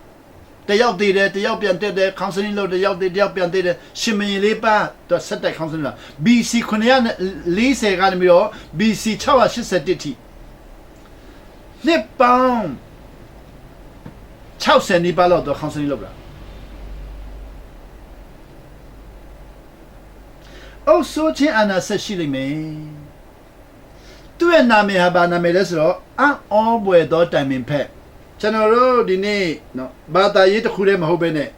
တယောက်တည်တယ်တယောက်ပြန်တက်တယ် counseling လုပ်တယောက်တည်တယောက်ပြန်တက်တယ်ရှင်မယင်၄ပါးတော့ဆက်တိုက် counseling လုပ် BC 940ကနေပြီးတော့ BC 681ထိနှစ်ပေါင်း60နီးပါးလောက်တော့ counseling လုပ်တာအိုးဆိုချင်းအနာဆက်ရှိလိမ့်မယ်သူ့ရဲ့နာမည်ဟာဘာနာမည်လဲဆိုတော့အောဘွယ်တော်တိုင်ပင်ဖက်ကျွန်တော်တို့ဒီနေ့နော်ဘာသာရေးတစ်ခုတည်းမဟုတ်ဘဲနဲ့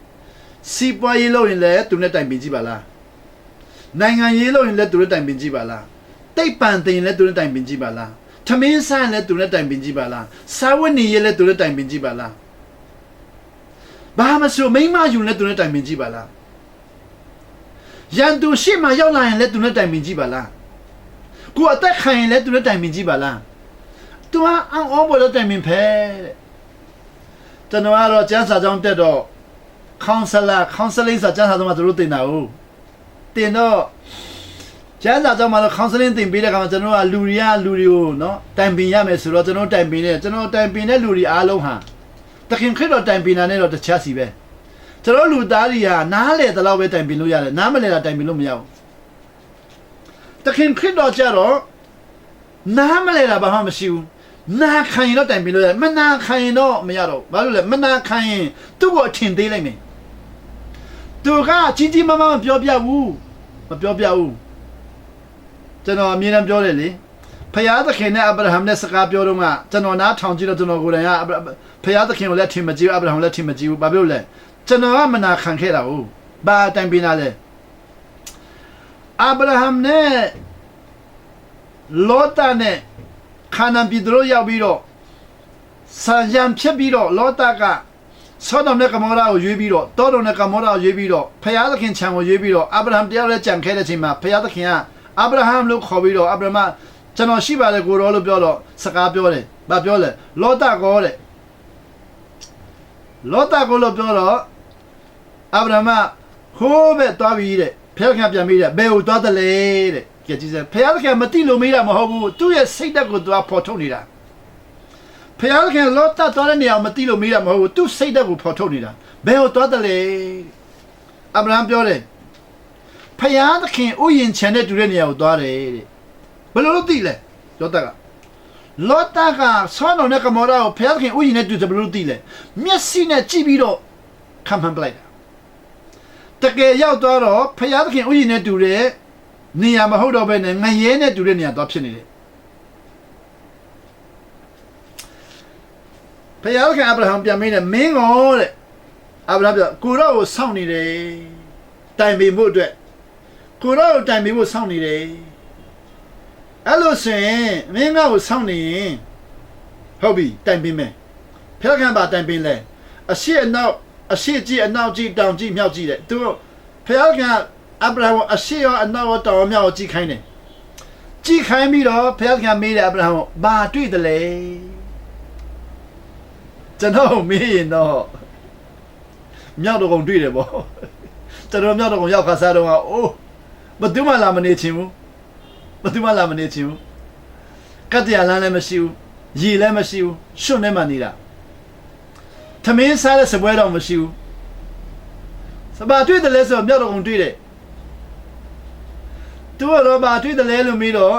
စီးပွားရေးလုပ်ရင်လည်းသူနဲ့တိုင်ပင်ကြည့်ပါလားနိုင်ငံရေးလုပ်ရင်လည်းသူနဲ့တိုင်ပင်ကြည့်ပါလားတိတ်ပန်တင်ရင်လည်းသူနဲ့တိုင်ပင်ကြည့်ပါလားထမင်းဆိုင်လည်းသူနဲ့တိုင်ပင်ကြည့်ပါလားစာဝတ်နေရေးလည်းသူနဲ့တိုင်ပင်ကြည့်ပါလားဘာမှမဆိုမိမယူလည်းသူနဲ့တိုင်ပင်ကြည့်ပါလားရန်သူရှေ့မှာရောက်လာရင်လည်းသူနဲ့တိုင်ပင်ကြည့်ပါလားကိုအသက်ခံရင်လည်းသူနဲ့တိုင်ပင်ကြည့်ပါလားသူကအောဘွယ်တော်တိုင်ပင်ဖဲတဲ့ကျွန်တော်ကတော့ကျန်းစာကြောင်းတက်တော့ counseling ဆိုကျန်းစာကြောင်းမှာသူတို့တင်တာဟုတ်တင်တော့ကျန်းစာကြောင်းမှာတော့ counseling တင်ပေးတဲ့အခါမှာကျွန်တော်ကလူတွေကိုနော်တိုင်ပင်ရမယ်ဆိုတော့ကျွန်တော်တိုင်ပင်တဲ့လူတွေအားလုံးဟာတခင်ခရစ်တော်တိုင်ပင်တာနဲ့တော့တခြားစီပဲကျွန်တော်လူသားတွေဟာနားလေတဲ့လောက်ပဲတိုင်ပင်လို့ရတယ်နားမလဲတာတိုင်ပင်လို့မရဘူးတခင်ခရစ်တော်ကြတော့နားမလဲတာဘာမှမရှိဘူးနာခံရင်တော့တိုင်ပင်လို့ရတယ်မနာခံရင်တော့မရတော့ဘာလို့လဲမနာခံရင်သူ့ကိုအထင်သေးလိုက်မယ်သူကကြီးမမမပြောပြဘူးကျွန်တော်အမြဲတမ်းပြောတယ်လေဖယားသခင်နဲ့အာဗြဟံနဲ့စကားပြောတော့ကကျွန်တော်နားထောင်ကြည့်တော့ကျွန်တော်ကိုယ်တိုင်ကဖယားသခင်ကိုလည်းထင်မကြည့်ဘူးအာဗြဟံလည်းထင်မကြည့်ဘူးဘာဖြစ်လို့လဲကျွန်တော်ကမနာခံခဲ့တာဟုတ်ဘာတိုင်ပင်လာလဲအာဗြဟံနဲ့လောတနဲ့ခါနန်ပြည်သူတို့ရောက်ပြီးတော့ဆာယံဖြစ်ပြီးတော့လောတကဆောဒမ်နဲ့ဂမောရာကိုရွေးပြီးတော့တောဒုံနဲ့ဂမောရာကိုရွေးပြီးတော့ဖယားသခင်ခြံကိုရွေးပြီးတော့အာဗြဟံတယောက်လည်းကြံခဲ့တဲ့အချိန်မှာဖယားသခင်ကအာဗြဟံလို့ခေါ်ပြီးတော့အာဗြဟံကျွန်တော်ရှိပါတယ်ကိုရောလို့ပြောတော့စကားပြောတယ်။ဘာပြောလဲလောတကောတဲ့လောတကောလို့ပြောတော့အာဗြဟံဟိုးပဲသွားပြီးတဲ့ဖယားသခင်ပြန်ပြီးတဲ့ဘယ်ကိုသွားတယ်လဲတဲ့ကြည့်စမ်းဖယားသခင်မတိလို့မေးတာမဟုတ်ဘူးသူ့ရဲ့စိတ်ဓာတ်ကိုသူကဖော်ထုတ်နေတာ ဖယားခင်လောတာသွားတဲ့နေရာမသိလို့မေးတာမဟုတ်ဘူးသူစိတ်ဓာတ်ကိုဖော်ထုတ်နေတာဘယ်ကိုသွားတယ်လဲအာဗြဟံပြောတယ်ဖယားခင်ဥယျာဉ်ခြံနဲ့တူတဲ့နေရာကိုသွားတယ်တဲ့ဘယ်လိုလုပ်သိလဲလောတာကဆောင်းတော်နဲ့ကမောရာကိုဖယားခင်ဥယျာဉ်နဲ့တူတယ်ဘယ်လိုသိလဲမျက်စိနဲ့ကြည့်ပြီးတော့ခံမှန်းပလိုက်တာတကယ်ရောက်သွားတော့ဖယားခင်ဥယျာဉ်နဲ့တူတဲ့နေရာမဟုတ်တော့ဘဲနဲ့ငရဲနဲ့တူတဲ့နေရာသွားဖြစ်နေတယ်ဖယားခင်အာဗြဟံပြန်မင်းနဲ့မင်းကိုတဲ့အာဗြဟံပြောကိုရောကိုစောင့်နေတယ်တိုင်ပင်ဖို့အတွက်ကိုရောကိုတိုင်ပင်ဖို့စောင့်နေတယ်အဲ့လိုဆိုရင်မင်းကိုစောင့်နေရင်ဟုတ်ပြီတိုင်ပင်မယ်ဖယားခင်ပါတိုင်ပင်လဲအရှိအနောက်အရှိကြည့်အနောက်ကြည့်တောင်ကြည့်မြောက်ကြည့်တဲ့သူဖယားခင်အာဗြဟံကိုအရှိရောအနောက်ရောတောင်ရောမြောက်ရောကြည့်ခိုင်းတယ်ကြည့်ခိုင်းပြီးတော့ဖယားခင်မေးတယ်အာဗြဟံကိုဘာတွေ့တယ်လဲကျွန်တော်မေးရင်တော့မြောက်တော့ကုန်တွေ့တယ်ပေါ့ကျွန်တော်မြောက်တော့ကုန်ရောက်ခါစားတော့အိုးဘယ်သူမှလာမနေချင်ဘူးကတ်တရားလမ်းလည်းမရှိဘူးရေလည်းမရှိဘူးရှွန့်နေမှနေတာသမင်းစားတဲ့စပွဲတော့မရှိဘူးစပါတွေ့တယ်လဲဆိုမြောက်တော့ကုန်တွေ့တယ်သူကတော့ဘာတွေ့တယ်လဲလို့မေးတော့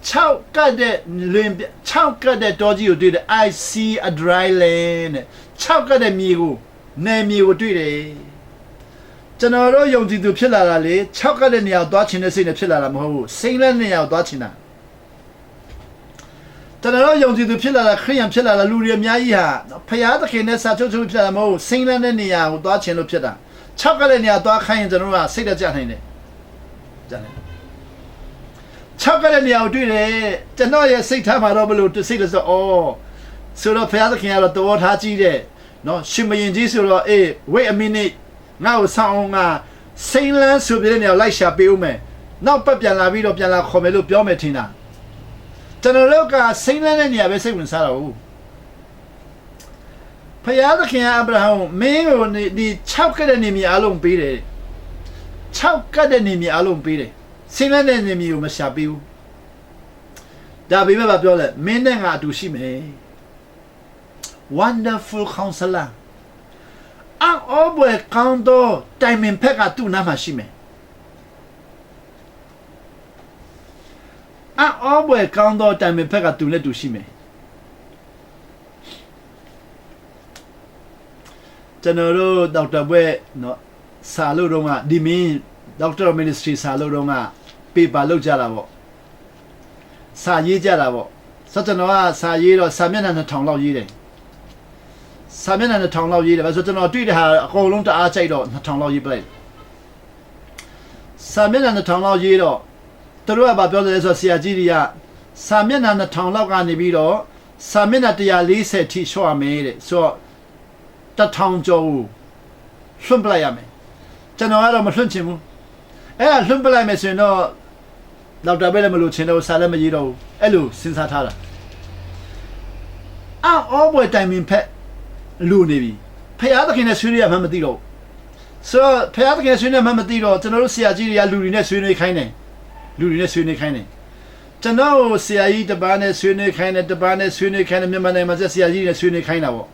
6ကတ်တဲ့တောကြီးကိုတွေ့တယ် I see a dry land 6ကတ်တဲ့မြေကိုနယ်မြေကိုတွေ့တယ်ကျွန်တော်တို့ယုံကြည်သူဖြစ်လာတာလေ6ကတ်တဲ့နေရာကိုသွားချင်တဲ့စိတ်နဲ့ဖြစ်လာတာမဟုတ်ဘူးစိမ့်တဲ့နေရာကိုသွားချင်တာကျွန်တော်တို့ယုံကြည်သူဖြစ်လာတာခရိယန်ဖြစ်လာတာလူတွေအများကြီးဟာဖယားသခင်နဲ့စာချုပ်ဖြစ်လာမဟုတ်စိမ့်တဲ့နေရာကိုသွားချင်လို့ဖြစ်တာ6ကတ်တဲ့နေရာသွားခိုင်းရင်ကျွန်တော်တို့ကစိတ်တကြနိုင်တယ်ကြားတယ်6ကတဲ့နေရာကိုတွေ့တယ်ကျွန်တော်ရဲ့စိတ်ထားမှာတော့ဘလို့စိတ်လဲဆိုဆိုတော့ဖယားသခင်ကတော့တော်ထားကြည့်တယ်နော်ရှင်မရင်ကြီးဆိုတော့wait a minute ငါ့ကိုဆောင်းအောင်ငါစိမ့်လန်းဆိုပြတဲ့နေရာလိုက်ရှာပေးဦးမယ်နောက်ပတ်ပြန်လာပြီးတော့ပြန်လာခေါ်မယ်လို့ပြောမယ်ထင်တာကျွန်တော်တို့ကစိမ့်လန်းတဲ့နေရာပဲစိတ်ဝင်စားတော့ဖယားသခင်အာဗြဟံမင်းကိုဒီ6ကတဲ့နေမြေအလုံးပေးတယ်6ကတဲ့နေမြေအလုံးပေးတယ်စိမ့်လန်းတဲ့နေမြေကိုမရှာပေးဘူးဒါပေမဲ့ပြောလဲမင်းနဲ့ငါအတူရှိမယ် wonderful counselor အော်ဘွယ်ကောင်းတော့တိုင်မင်ဖက်ကသူ့နားမှာရှိမယ်အော်ဘွယ်ကောင်းတော့တိုင်မင်ဖက်ကသူ့နဲ့တူရှိမယ်ကျွန်တော်တို့ဒေါက်တာဘွဲနော်စာလို့တော့ကဒီမင်းဒေါက်တာမင်းစထရီစာလို့တော့ကပေပါလောက်ကြတာပေါ့စာရေးကြတာပေါ့ဆိုတော့ကျွန်တော်ကစာရေးတော့စာမျက်နှာ2000လောက်ရေးတယ်စာမျက်နှာ2000လောက်ရေးတယ်ဆိုတော့ကျွန်တော်တွေ့တဲ့ဟာအကုန်လုံးတအားကြိုက်တော့2000လောက်ရေးပလိုက်စာမျက်နှာ2000လောက်ရေးတော့သူတို့ကပြောတယ်ဆိုတော့ဆရာကြီးတွေကစာမျက်နှာ2000လောက်ကနေပြီးတော့စာမျက်နှာ140ထိလျှော့ရမယ်တဲ့ဆိုတော့1000ကျော်ကိုလွှင့်ပလိုက်ရမယ်ကျွန်တော်ကတော့မလွှင့်ချင်ဘူးအဲ့ဒါလွှင့်ပလိုက်မယ်ဆိုရင်တော့လောက်တာပဲလည်းမလို့ချင်တော့စာလည်းမရေးတော့ဘူးအဲ့လိုစဉ်းစားထားတာအော်ဘွယ်တိုင်မင်ဖက်လူနေပြီဖယားသခင်နဲ့ဆွေးနွေးရမှမသိတော့ဆိုတော့ဖယားသခင်ဆွေးနွေးမှမသိတော့ကျွန်တော်တို့ဆရာကြီးတွေကလူတွေနဲ့ဆွေးနွေးခိုင်းတယ်ကျွန်တော်ဆရာကြီးတပားနဲ့ဆွေးနွေးခိုင်းတယ်တပားနဲ့ဆွေးနွေးခိုင်းတယ်မြန်မာနိုင်ငံမှာဆရာကြီးတွေဆွေးနွေးခိုင်းတာပေါ့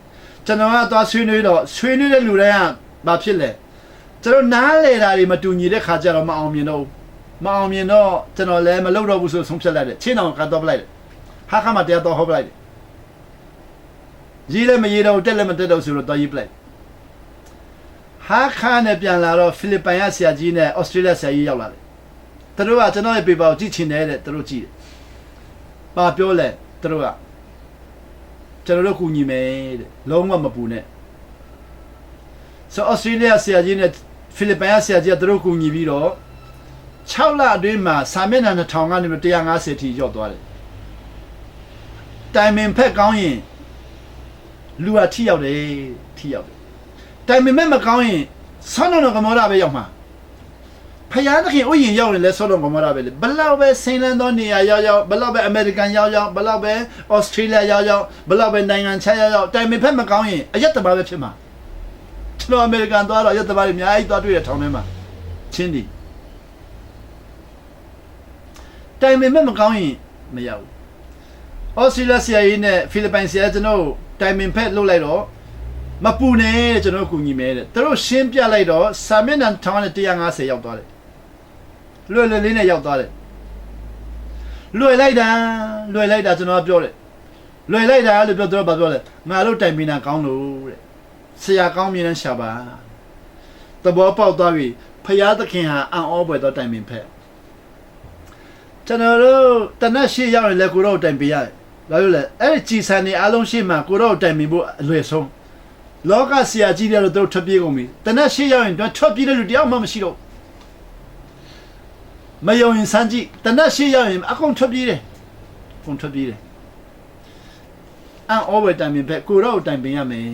ကျွန်တော်ကသွားဆွေးနွေးတော့ဆွေးနွေးတဲ့လူတိုင်းကဘာဖြစ်လဲကျွန်တော်နားလေတာတွေမတူညီတဲ့ခါကျတော့မအောင်မြင်တော့ကျွန်တော်လည်းမလုပ်တော့ဘူးဆိုဆုံးဖြတ်လိုက်တယ်ချင်းအောင်ကတော့ပလိုက်တယ်ဟာခါမှတရားတော်ဟောပလိုက်တယ်ရေးလည်းမရေးတော့တက်လည်းမတက်တော့ဆိုတော့တော်ရေးပလိုက်ဟာခါနဲ့ပြန်လာတော့ဖိလစ်ပိုင်ကဆရာကြီးနဲ့ဩစတြေးလျဆရာကြီးရောက်လာတယ်သူတို့ကကျွန်တော်ရဲ့ပေပါကိုကြည့်ချင်တယ်တဲ့သူတို့ကြည့်တယ်ဘာပြောလဲသူတို့ကကျွန်တော်တို့ကူညီမယ်တဲ့လုံးဝမပူနဲ့ဆိုဩစတြေးလျဆရာကြီးနဲ့ဖိလစ်ပိုင်ကဆရာကြီးကသူတို့ကူညီပြီးတော့6လအတွင်းမှာစာမျက်နှာ2000ကနေ150ထိရောက်သွားတယ်တိုင်မင်ဖက်ကောင်းရင်လူဟာထိရောက်တယ်တိုင်မင်မဲ့မကောင်းရင်ဆောင်းတော်ကမောရပဲရောက်မှာဖယားသခင်ဥယျာဉ်ရောက်ရင်လဲဆောင်းတော်ကမောရပဲလေဘလောက်ပဲစိန်လန်းသောနေရာရောက်ဘလောက်ပဲအမေရိကန်ရောက်ဘလောက်ပဲဩစတြေးလျရောက်ဘလောက်ပဲနိုင်ငံခြားရောက်တိုင်မင်ဖက်မကောင်းရင်အယက်တပါပဲဖြစ်မှာကျွန်တော်အမေရိကန်သွားတော့အယက်တပါတွေအများကြီးသွားတွေ့တဲ့ထောင်ထဲမှာချင်းဒီတိုင်မင်မဲ့မကောင်းရင်မရဘူး ဩစတြေးလျဆရာကြီးနဲ့ဖိလစ်ပိုင်ဆရာကျွန်တော်တိုင်ပင်ဖက်လုပ်လိုက်တော့မပူနဲ့ကျွန်တော်ကူညီမယ်တဲ့သူတို့ရှင်းပြလိုက်တော့စာမျက်နှာ1150ရောက်သွားတယ်လွယ်လွယ်လေးနဲ့ရောက်သွားတယ်လွယ်လိုက်တာကျွန်တော်ပြောတယ်လွယ်လိုက်တာလို့ပြောတော့ဘာပြောလဲငါတို့တိုင်ပင်တာကောင်းလို့တဲ့ဆရာကောင်းမြင်တဲ့ရှာပါသဘောပေါက်သွားပြီဖယားသခင်ဟာအံ့ဩပွေတော့တိုင်ပင်ဖက်ကျွန်တော်တို့တနက်ရှိရောက်ရင်လည်းကိုတော့တိုင်ပင်ရတယ်ဘာလို့လဲအဲ့ဒီကြည်စံနေအားလုံးရှိမှကိုတော့တိုင်ပင်ဖို့အလွယ်ဆုံးလောကဆရာကြီးတွေတော့တို့ထွက်ပြေးကုန်ပြီတနက်ရှိရောက်ရင်ထွက်ပြေးတဲ့လူတယောက်မှမရှိတော့မယုံရင်စမ်းကြည့်တနက်ရှိရောက်ရင်အကုန်ထွက်ပြေးတယ်အကုန်ထွက်ပြေးတယ်အံ့ဩပွေတိုင်ပင်ဖက်ကိုတော့တိုင်ပင်ရမယ်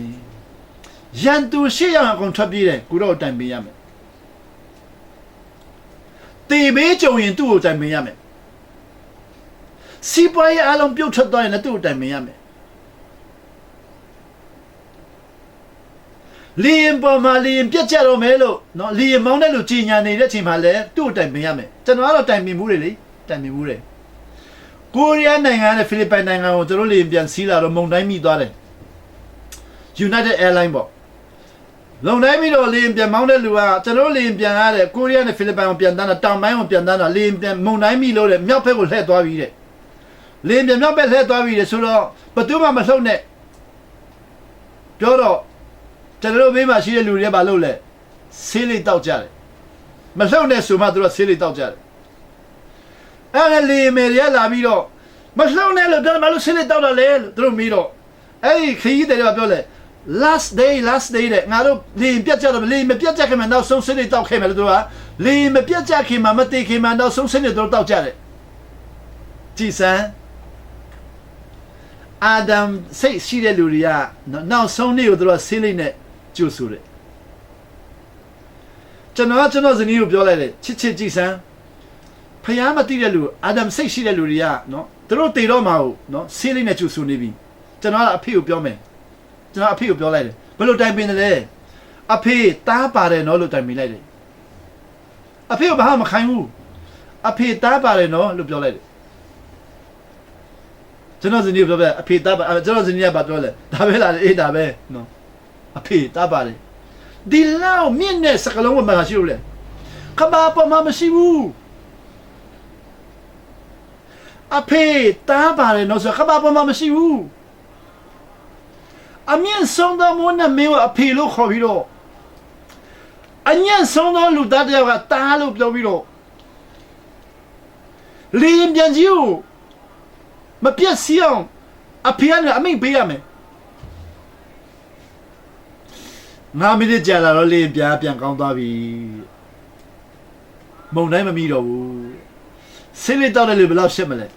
ရန်သူရှိရောက်ရင်အကုန်ထွက်ပြေးတယ်ကိုတော့တိုင်ပင်ရမယ်တေဘေးကြုံရင်သူ့ကိုတိုင်ပင်ရမယ်စီးပွားရေးအလုံးပြုတ်ထွက်သွားရင်လည်းသူ့ကိုတိုင်ပင်ရမယ်လီရင်ပေါ်မှာလီရင်ပြတ်ကြတော့မယ်လို့နော်လီရင်မောင်းတဲ့လူကြီးညာနေတဲ့အချိန်မှာလည်းသူ့ကိုတိုင်ပင်ရမယ်ကျွန်တော်ကတော့တိုင်ပင်မှုတွေလေတိုင်ပင်မှုတွေကိုရီးယားနိုင်ငံနဲ့ဖိလစ်ပိုင်နိုင်ငံကိုကျွန်တော်လီရင်ပြန်စီးလာတော့မုန်တိုင်းမိသွားတယ် United Airlines ပေါ့လုံတိုင်းပြီးတော့လီရင်ပြန်မောင်းတဲ့လူကကျွန်တော်လီရင်ပြန်ရတဲ့ကိုရီးယားနဲ့ဖိလစ်ပိုင်ကိုပြန်တန်းတာတောင်ပိုင်းကိုပြန်တန်းတာလီရင်ပြန်မုန်တိုင်းမိလို့တဲ့မြောက်ဘက်ကိုလှည့်သွားပြီးတဲ့လီရင်ပြန်မြောက်ဘက်လှည့်သွားပြီးတဲ့ဆိုတော့ဘယ်သူမှမလှုပ်နဲ့ပြောတော့ကျွန်တော်ဘေးမှာရှိတဲ့လူတွေဘာလုပ်လဲဆေးလေးတောက်ကြတယ်မလှုပ်နဲ့ဆိုမှသူတို့ဆေးလေးတောက်ကြတယ်အဲ့ဒါလီရင်မယ်ရလာပြီးတော့မလှုပ်နဲ့လို့ပြောတယ်ဘာလို့ဆေးလေးတောက်တာလဲလို့သူတို့မေးတော့အဲ့ဒီခရီးတယ်ကပြောလဲlast day တဲ့ငါတို့လီရင်ပြတ်ကြတော့လီရင်မပြတ်ကြခင်မှာနောက်ဆုံးဆေးလေးတောက်ခဲ့မယ်လို့သူကလီရင်မပြတ်ကြခင်မှာမတည်ခင်မှာနောက်ဆုံးဆေးလေးသူတို့တောက်ကြတယ်ကြည်စမ်းအာဒမ်စိတ်ရှိတဲ့လူတွေကနောက်ဆုံးနေ့ကိုသူတို့ဆေးလေးနဲ့ကျိုးဆူတယ်ကျွန်တော်ဇနီးကိုပြောလိုက်တယ်ချစ်ကြည်စမ်းဖယားမသိတဲ့လူအာဒမ်စိတ်ရှိတဲ့လူတွေကနော်သူတို့တည်တော့မှာဟုတ်နော်ဆေးလေးနဲ့ကျိုးဆူနေပြီကျွန်တော်ကအဖေကိုပြောမယ်ကျွန်တော်အဖေကိုပြောလိုက်တယ်ဘယ်လိုတိုင်ပင်တယ်လဲအဖေတားပါတယ်နော်လို့တိုင်ပင်လိုက်တယ်အဖေကဘာမှမခိုင်းဘူးအဖေတားပါတယ်နော်လို့ပြောလိုက်တယ်ကျွန်တော်ဇနီးပြောပြအဖေတားပါကျွန်တော်ဇနီးကပြောလဲဒါပဲလားအေးဒါပဲနော်အဖေတားပါတယ်ဒီလောက်မြင့်တဲ့စကလုံးကမှရှိလို့လေကဘာပေါ်မှာမရှိဘူးအဖေတားပါတယ်နော်ဆိုကဘာပေါ်မှာမရှိဘူးအမြင့်ဆုံးသောမွန်းနဲ့မင်းကအဖေလို့ခေါ်ပြီးတော့အညံ့ဆုံးသောလူသားတယောက်ကတားလို့ပြောပြီးတော့လီရင်ပြန်ကြီးကိုမပြတ်စီအောင်အဖေကအမိန့်ပေးရမယ်9 မိနစ်ကြာလာတော့လီရင်ပြန်ကောင်းသွားပြီမုံတိုင်းမမိတော့ဘူးဆေးလေးတောက်တဲ့လူဘယ်လောက်ရှက်မလဲ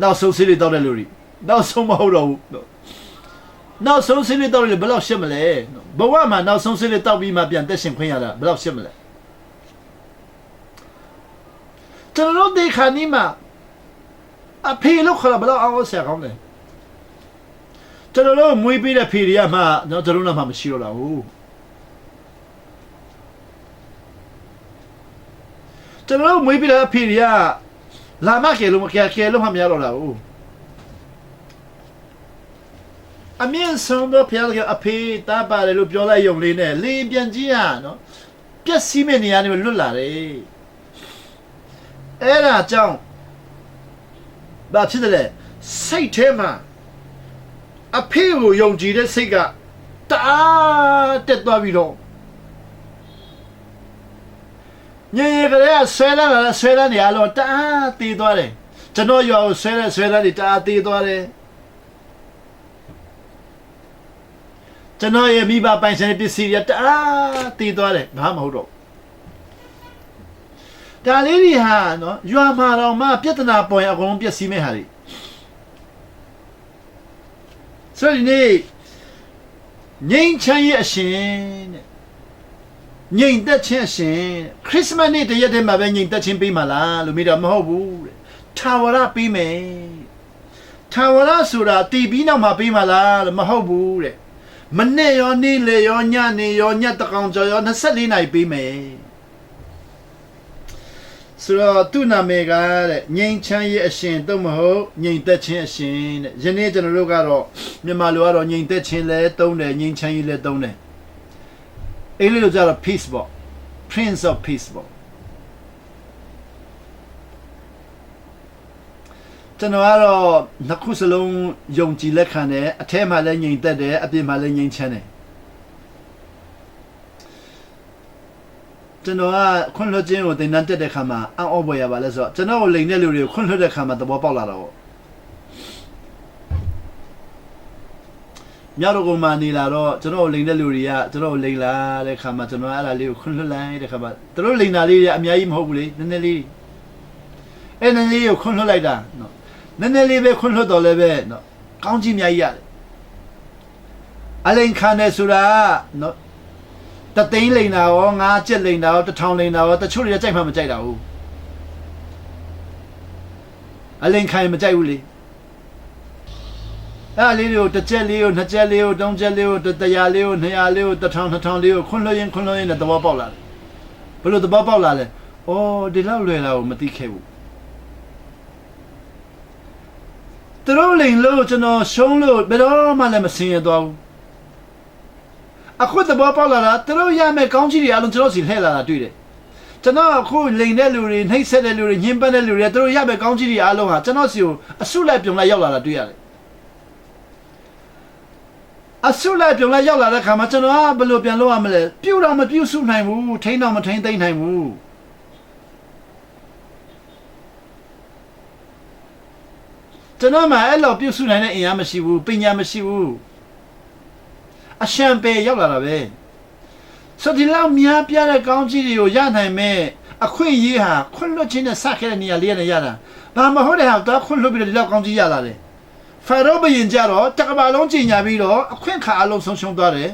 နောက်ဆုံးဆေးလေးတောက်တဲ့လူတွေနောက်ဆုံးမဟုတ်တော့ဘူးနောက်ဆုံးဆေးလေးတောက်တယ်ဘယ်လောက်ရှက်မလဲဘဝမှာနောက်ဆုံးဆေးလေးတောက်ပြီးမှပြန်တက်ရှင်ခွင့်ရတာဘယ်လောက်ရှက်မလဲကျွန်တော်တို့ခါနီးမှာအဖေလို့ခေါ်တာဘယ်လောက်အောင်ဆရာကောင်းလဲကျွန်တော်တို့မွေးပေးတဲ့ဖေတွေကမှတော့ကျွန်တော်တို့မှမရှိတော့တာဟုတ်ကျွန်တော်တို့မွေးပေးတဲ့ဖေတွေကလာမကဲလို့မှမရတော့တာဟုတ်အမြင့်ဆုံးသောဖျားကအဖေတားပါတယ်လို့ပြောလိုက်ရုံလေးနဲ့လေပြန်ကြီးဟာနော်ပျက်စီးမဲ့နေရာတွေလွတ်လာတယ်အဲ့ဒါကြောင့်ဘာဖြစ်တယ်လဲစိတ်ထဲမှာအဖေကိုယုံကြည်တဲ့စိတ်ကတအားတက်သွားပြီးတော့ညင်ကလေးဆွဲလာနေရလို့တအားတည်သွားတယ်ကျွန်တော်ရောဆွဲလာနေတအားတည်သွားတယ်ကျွန်တော်ရဲ့မိဘပိုင်ဆိုင်ပစ္စည်းတွေတအားတည်သွားတယ်ဘာမှမဟုတ်တော့ဒါလေးတွေဟာနော်ရွာမှာတော့မှပြဿနာပေါ်ရင်အကုန်လုံးပျက်စီးမဲ့ဟာတွေဆိုရင်နေငိမ့်ချမ်းရဲ့အရှင်တဲ့ငိမ့်သက်ခြင်းအရှင်ခရစ်မတ်နေ့တရက်တည်းမှာပဲငိမ့်သက်ခြင်းပေးမှာလားလို့မေးတော့မဟုတ်ဘူးတဲ့ထာဝရပေးမယ်ထာဝရဆိုတာတည်ပြီးနောက်မှာပေးမှာလားလို့မဟုတ်ဘူးတဲ့မနေ့ရောနေ့လေရောညနေရောညတကောင်ကျော်ရော24နာရီပေးမယ် ဆိုတော့သူ့နာမည်ကတဲ့ငြိမ်းချမ်းရေးအရှင်သို့မဟုတ်ငြိမ်သက်ခြင်းအရှင်တဲ့ယနေ့ကျွန်တော်တို့ကတော့မြန်မာလိုကတော့ငြိမ်သက်ခြင်းလည်းသုံးတယ်ငြိမ်းချမ်းရေးလည်းသုံးတယ်အဲ့လိုကြတော့ peace ပေါ့ Prince of Peace ပေါ့ကျွန်တော်ကတော့နှစ်ခုစလုံးယုံကြည်လက်ခံတယ်အထက်မှာလည်းငြိမ်သက်တယ်အပြင်မှာလည်းငြိမ်ချမ်းတယ်ကျွန်တော်ကခွင့်လွှတ်ခြင်းကိုသင်တန်းတက်တဲ့ခါမှာအံ့ဩဖွယ်ရပါလဲဆိုတော့ကျွန်တော်ကိုလိန်တဲ့လူတွေကိုခွင့်လွှတ်တဲ့ခါမှာသဘောပေါက်လာတော့မြောက်တော်ကမှနေလာတော့ကျွန်တော်ကိုလိန်တဲ့လူတွေကကျွန်တော်ကိုလိန်လာတဲ့ခါမှာကျွန်တော်အဲ့ဒါလေးကိုခွင့်လွှတ်လိုက်တဲ့ခါမှာသူတို့လိန်တာလေးတွေအများကြီးမဟုတ်ဘူးလေနည်းနည်းလေးအဲ့နည်းနည်းလေးကိုခွင့်လွှတ်လိုက်တာနော်နည်းနည်းလေးပဲခွင့်လွှတ်တော်လည်းပဲနော်ကောင်းကြီးအများကြီးရတယ်အလိန်ခံတယ်ဆိုတာနော်တသိန်းလိန်တာရောငါးကျက်လိန်တာရောတစ်ထောင်လိန်တာရောတချို့တွေကြိုက်မှမကြိုက်တာဘူးအလိန်ခံမကြိုက်ဘူးလေအဲ့လေးတွေကိုတစ်ချက်လေးကိုနှစ်ချက်လေးကိုသုံးချက်လေးကို100လေးကို200လေးကို1000လေးကိုခွန်းလွှတ်ရင်နဲ့သဘောပေါက်လာတယ်ဘယ်လိုသဘောပေါက်လာလဲဩဒီလောက်လွယ်တာကိုမသိခဲ့ဘူးသူတို့လိန်လို့ကျွန်တော်ရှုံးလို့ဘယ်တော့မှလည်းမစင်ရသွားဘူးအခုသဘောပေါက်လာတာသူတို့ရမယ်ကောင်းကြီးတွေအလုံးကျွန်တော်စီလှည့်လာတာတွေ့တယ်ကျွန်တော်အခုလိန်တဲ့လူတွေနှိမ့်ဆက်တဲ့လူတွေညှဉ်းပန်းတဲ့လူတွေသူတို့ရမယ်ကောင်းကြီးတွေအလုံးဟာကျွန်တော်စီကိုအဆုလိုက်ပြုံလိုက်ရောက်လာတာတွေ့ရတယ်အဆုလိုက်ပြုံလိုက်ရောက်လာတဲ့ခါမှာကျွန်တော်ကဘယ်လိုပြန်လုပ်ရမလဲပြုတ်တော့မပြုတ်စုနိုင်ဘူးထိန်းတော့မထိန်းသိမ်းနိုင်ဘူးကျွန်တော်မှအဲ့လိုပြုတ်စုနိုင်တဲ့အင်အားမရှိဘူးပညာမရှိဘူးအရှံပေရောက်လာတာပဲဆိုဒီလောက်များပြတဲ့ကောင်းကြီးတွေကိုရနိုင်မဲ့အခွင့်အရေးဟာခွင့်လွှတ်ခြင်းနဲ့စခဲ့တဲ့နေရာလေးနဲ့ရတာဘာမဟုတ်တဲ့ဟာတော့ခွင့်လွှတ်ပြီးတော့ဒီလောက်ကောင်းကြီးရလာတယ်ဖာရောဘရင်ကြတော့တကဘာလုံးကြီးညာပြီးတော့အခွင့်ခါအလုံးဆုံးရှုံးသွားတယ်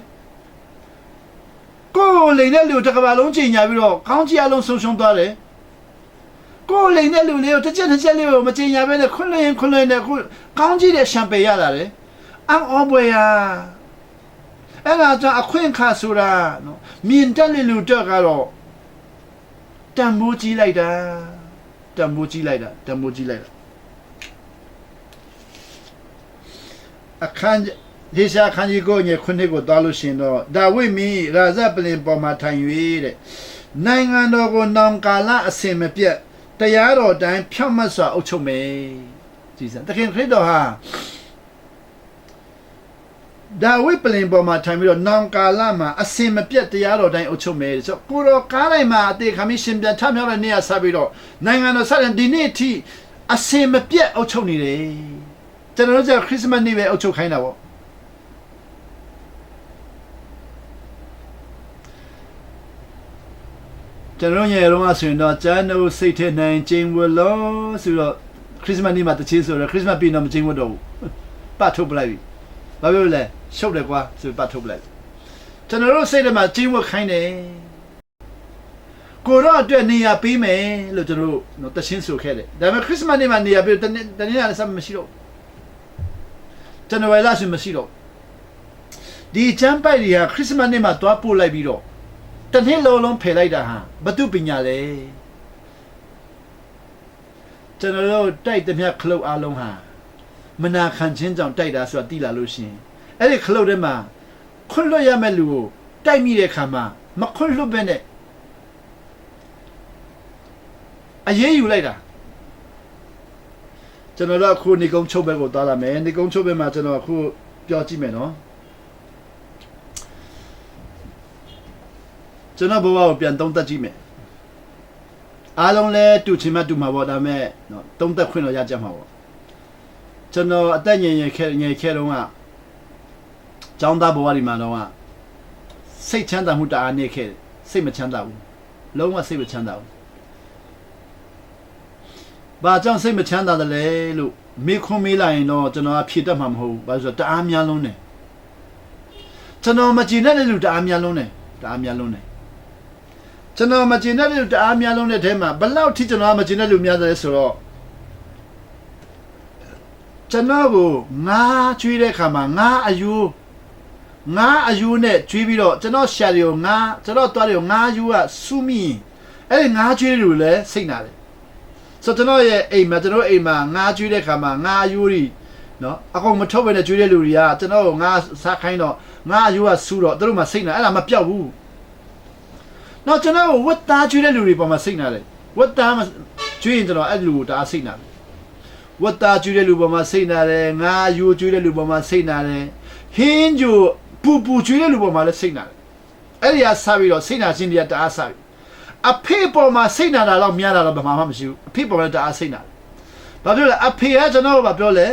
ကိုယ်လိန်တဲ့လူတကဘာလုံးကြီးညာပြီးတော့ကောင်းကြီးအလုံးဆုံးရှုံးသွားတယ်ကိုယ်လိန်တဲ့လူလေးကိုတစ်ချက်လေးကိုမကြီးညာပဲနဲ့ခွင့်လွှတ်ရင်နဲ့ခုကောင်းကြီးတဲ့ရှံပေရလာတယ်အံ့ဩပွေရာအဲ့ဒါကြောင့်အခွင့်အခါဆိုတာနော်မြင်တက်လေလူတက်ကတော့တန်မိုးကြီးလိုက်တာအခန်းဒေရှာခန်းကြီးကိုညခုနှစ်ကိုသွားလို့ရှင်တော့ဒါဝိမီရာဇပလင်ပေါ်မှာထိုင်၍တဲ့နိုင်ငံတော်ကိုနောင်ကာလအစင်မပြတ်တရားတော်တိုင်းဖြောင့်မတ်စွာအုပ်ချုပ်မယ်ကြည်စံသခင်ခရစ်တော်ဟာဒါဝိပလင်ပေါ်မှာထိုင်ပြီးတော့နောင်ကာလမှာအစင်မပြတ်တရားတော်တိုင်းအုပ်ချုပ်မယ်ဆိုကိုတော်ကားတိုင်းမှာအသေးခမင်းရှင်ပြန်ထမြောက်တဲ့နေရာဆက်ပြီးတော့နိုင်ငံတော်ဆက်ဒီနေ့အထိအစင်မပြတ်အုပ်ချုပ်နေတယ်ကျွန်တော်တို့ကခရစ်စမတ်နေ့ပဲအုပ်ချုပ်ခိုင်းတာပေါ့ကျွန်တော်ရဲ့တော့ဆိုရင်တော့ကျန်းတို့စိတ်ထဲနိုင်ခြင်းဝလို့ဆိုတော့ခရစ်စမတ်နေ့မှာတချင်းဆိုတော့ခရစ်စမတ်ပြီးတော့မချင်းဝတော့ဘူးပတ်ထုတ်ပလိုက်ပြီဘာပြောလဲရှုပ်တယ်ကွာဆိုပတ်ထုတ်ပလိုက်ကျွန်တော်တို့စိတ်ထဲမှာချင်းဝခိုင်းတယ်ကိုတော့အတွက်နေရာပေးမယ်လို့ကျွန်တော်တို့နော်တချင်းဆိုခဲ့တယ်ဒါပေမဲ့ခရစ်စမတ်နေ့မှာနေရာပေးတနေ့လည်းဆက်မရှိတော့ကျွန်တော်လည်းဆိုမရှိတော့ဒီချမ်းပိုက်တွေကခရစ်စမတ်နေ့မှာတွားပို့လိုက်ပြီးတော့တနေ့လုံးဖယ်လိုက်တာဟာဘသူပညာလဲကျွန်တော်တို့တိုက်တဲ့မြတ်ခလုတ်အားလုံးဟာမနာခံခြင်းကြောင့်တိုက်တာဆိုတာသိလာလို့ရှိရင်အဲ့ဒီခလုတ်ထဲမှာခွန့်လွတ်ရမယ့်လူကိုတိုက်မိတဲ့ခါမှာမခွန့်လွတ်ပဲနဲ့အရေးယူလိုက်တာကျွန်တော်တို့အခုနေကုန်းချုပ်ဘက်ကိုသွားလာမယ်နေကုန်းချုပ်ဘက်မှာကျွန်တော်အခုပြောကြည့်မယ်နော်ကျွန်တော်ဘဝကိုပြန်သုံးသပ်ကြည့်မယ်အားလုံးလည်းတူချင်မှတူမှာပေါ့ဒါမဲ့နော်သုံးသပ်ခွင့်တော့ရကြမှာပေါ့ကျွန်တော်အသက်ငယ်ခဲတုန်းကကျောင်းသားဘဝဒီမှာတော့စိတ်ချမ်းသာမှုတအားနေခဲ့တယ်စိတ်မချမ်းသာဘူးလုံးဝစိတ်မချမ်းသာဘူးဘာကြောင့်စိတ်မချမ်းသာတယ်လဲလို့မေးခွန်းမေးလိုက်ရင်တော့ကျွန်တော်ဖြေတတ်မှာမဟုတ်ဘူးဘာလို့ဆိုတော့တအားများလုံးတယ်ကျွန်တော်မကြည်တဲ့လူတအားများလုံးတယ်ကျွန်တော်မကြည်တဲ့လူတအားများလုံးတဲ့ထဲမှာဘယ်လောက်ထိကျွန်တော်မကြည်တဲ့လူများတယ်ဆိုတော့ကျွန်တော်ကိုငါးကျွေးတဲ့ခါမှာငါးအယူနဲ့ကျွေးပြီးတော့ကျွန်တော်ရှာတွေကိုကျွန်တော်သွားတွေကိုငါးယူကစူးမိအဲ့ဒီငါးကျွေးတွေလည်းစိတ်နာတယ် ဆိုတော့ကျွန်တော်ရဲ့အိမ်မှာငါးကျွေးတဲ့ခါမှာငါးအယိုးကြီးနော်အကောင်မထုတ်ဘဲနဲ့ကျွေးတဲ့လူတွေကကျွန်တော်ငါးစားခိုင်းတော့ငါးအယိုးကဆူတော့သူတို့မှစိတ်နာအဲ့ဒါမပြောက်ဘူးနော်ကျွန်တော်ဝတ်သားကျွေးတဲ့လူတွေပေါ်မှာစိတ်နာတယ်ဝတ်သားကျွေးရင်ကျွန်တော်အဲ့လူကိုတအားစိတ်နာတယ်ဝတ်သားကျွေးတဲ့လူပေါ်မှာစိတ်နာတယ်ငါးအယိုးကျွေးတဲ့လူပေါ်မှာစိတ်နာတယ်ဟင်းကြိုပူကျွေးတဲ့လူပေါ်မှာလည်းစိတ်နာတယ်အဲ့ဒီကစပြီးတော့စိတ်နာခြင်းတွေကတအားစပြီးအဖေပေါ်မှာစိတ်နာတာတော့များတာတော့ဘာမှမရှိဘူးအဖေပေါ်မှာတအားစိတ်နာတယ်ဘာဖြစ်လဲအဖေကကျွန်တော်ကပြောလဲ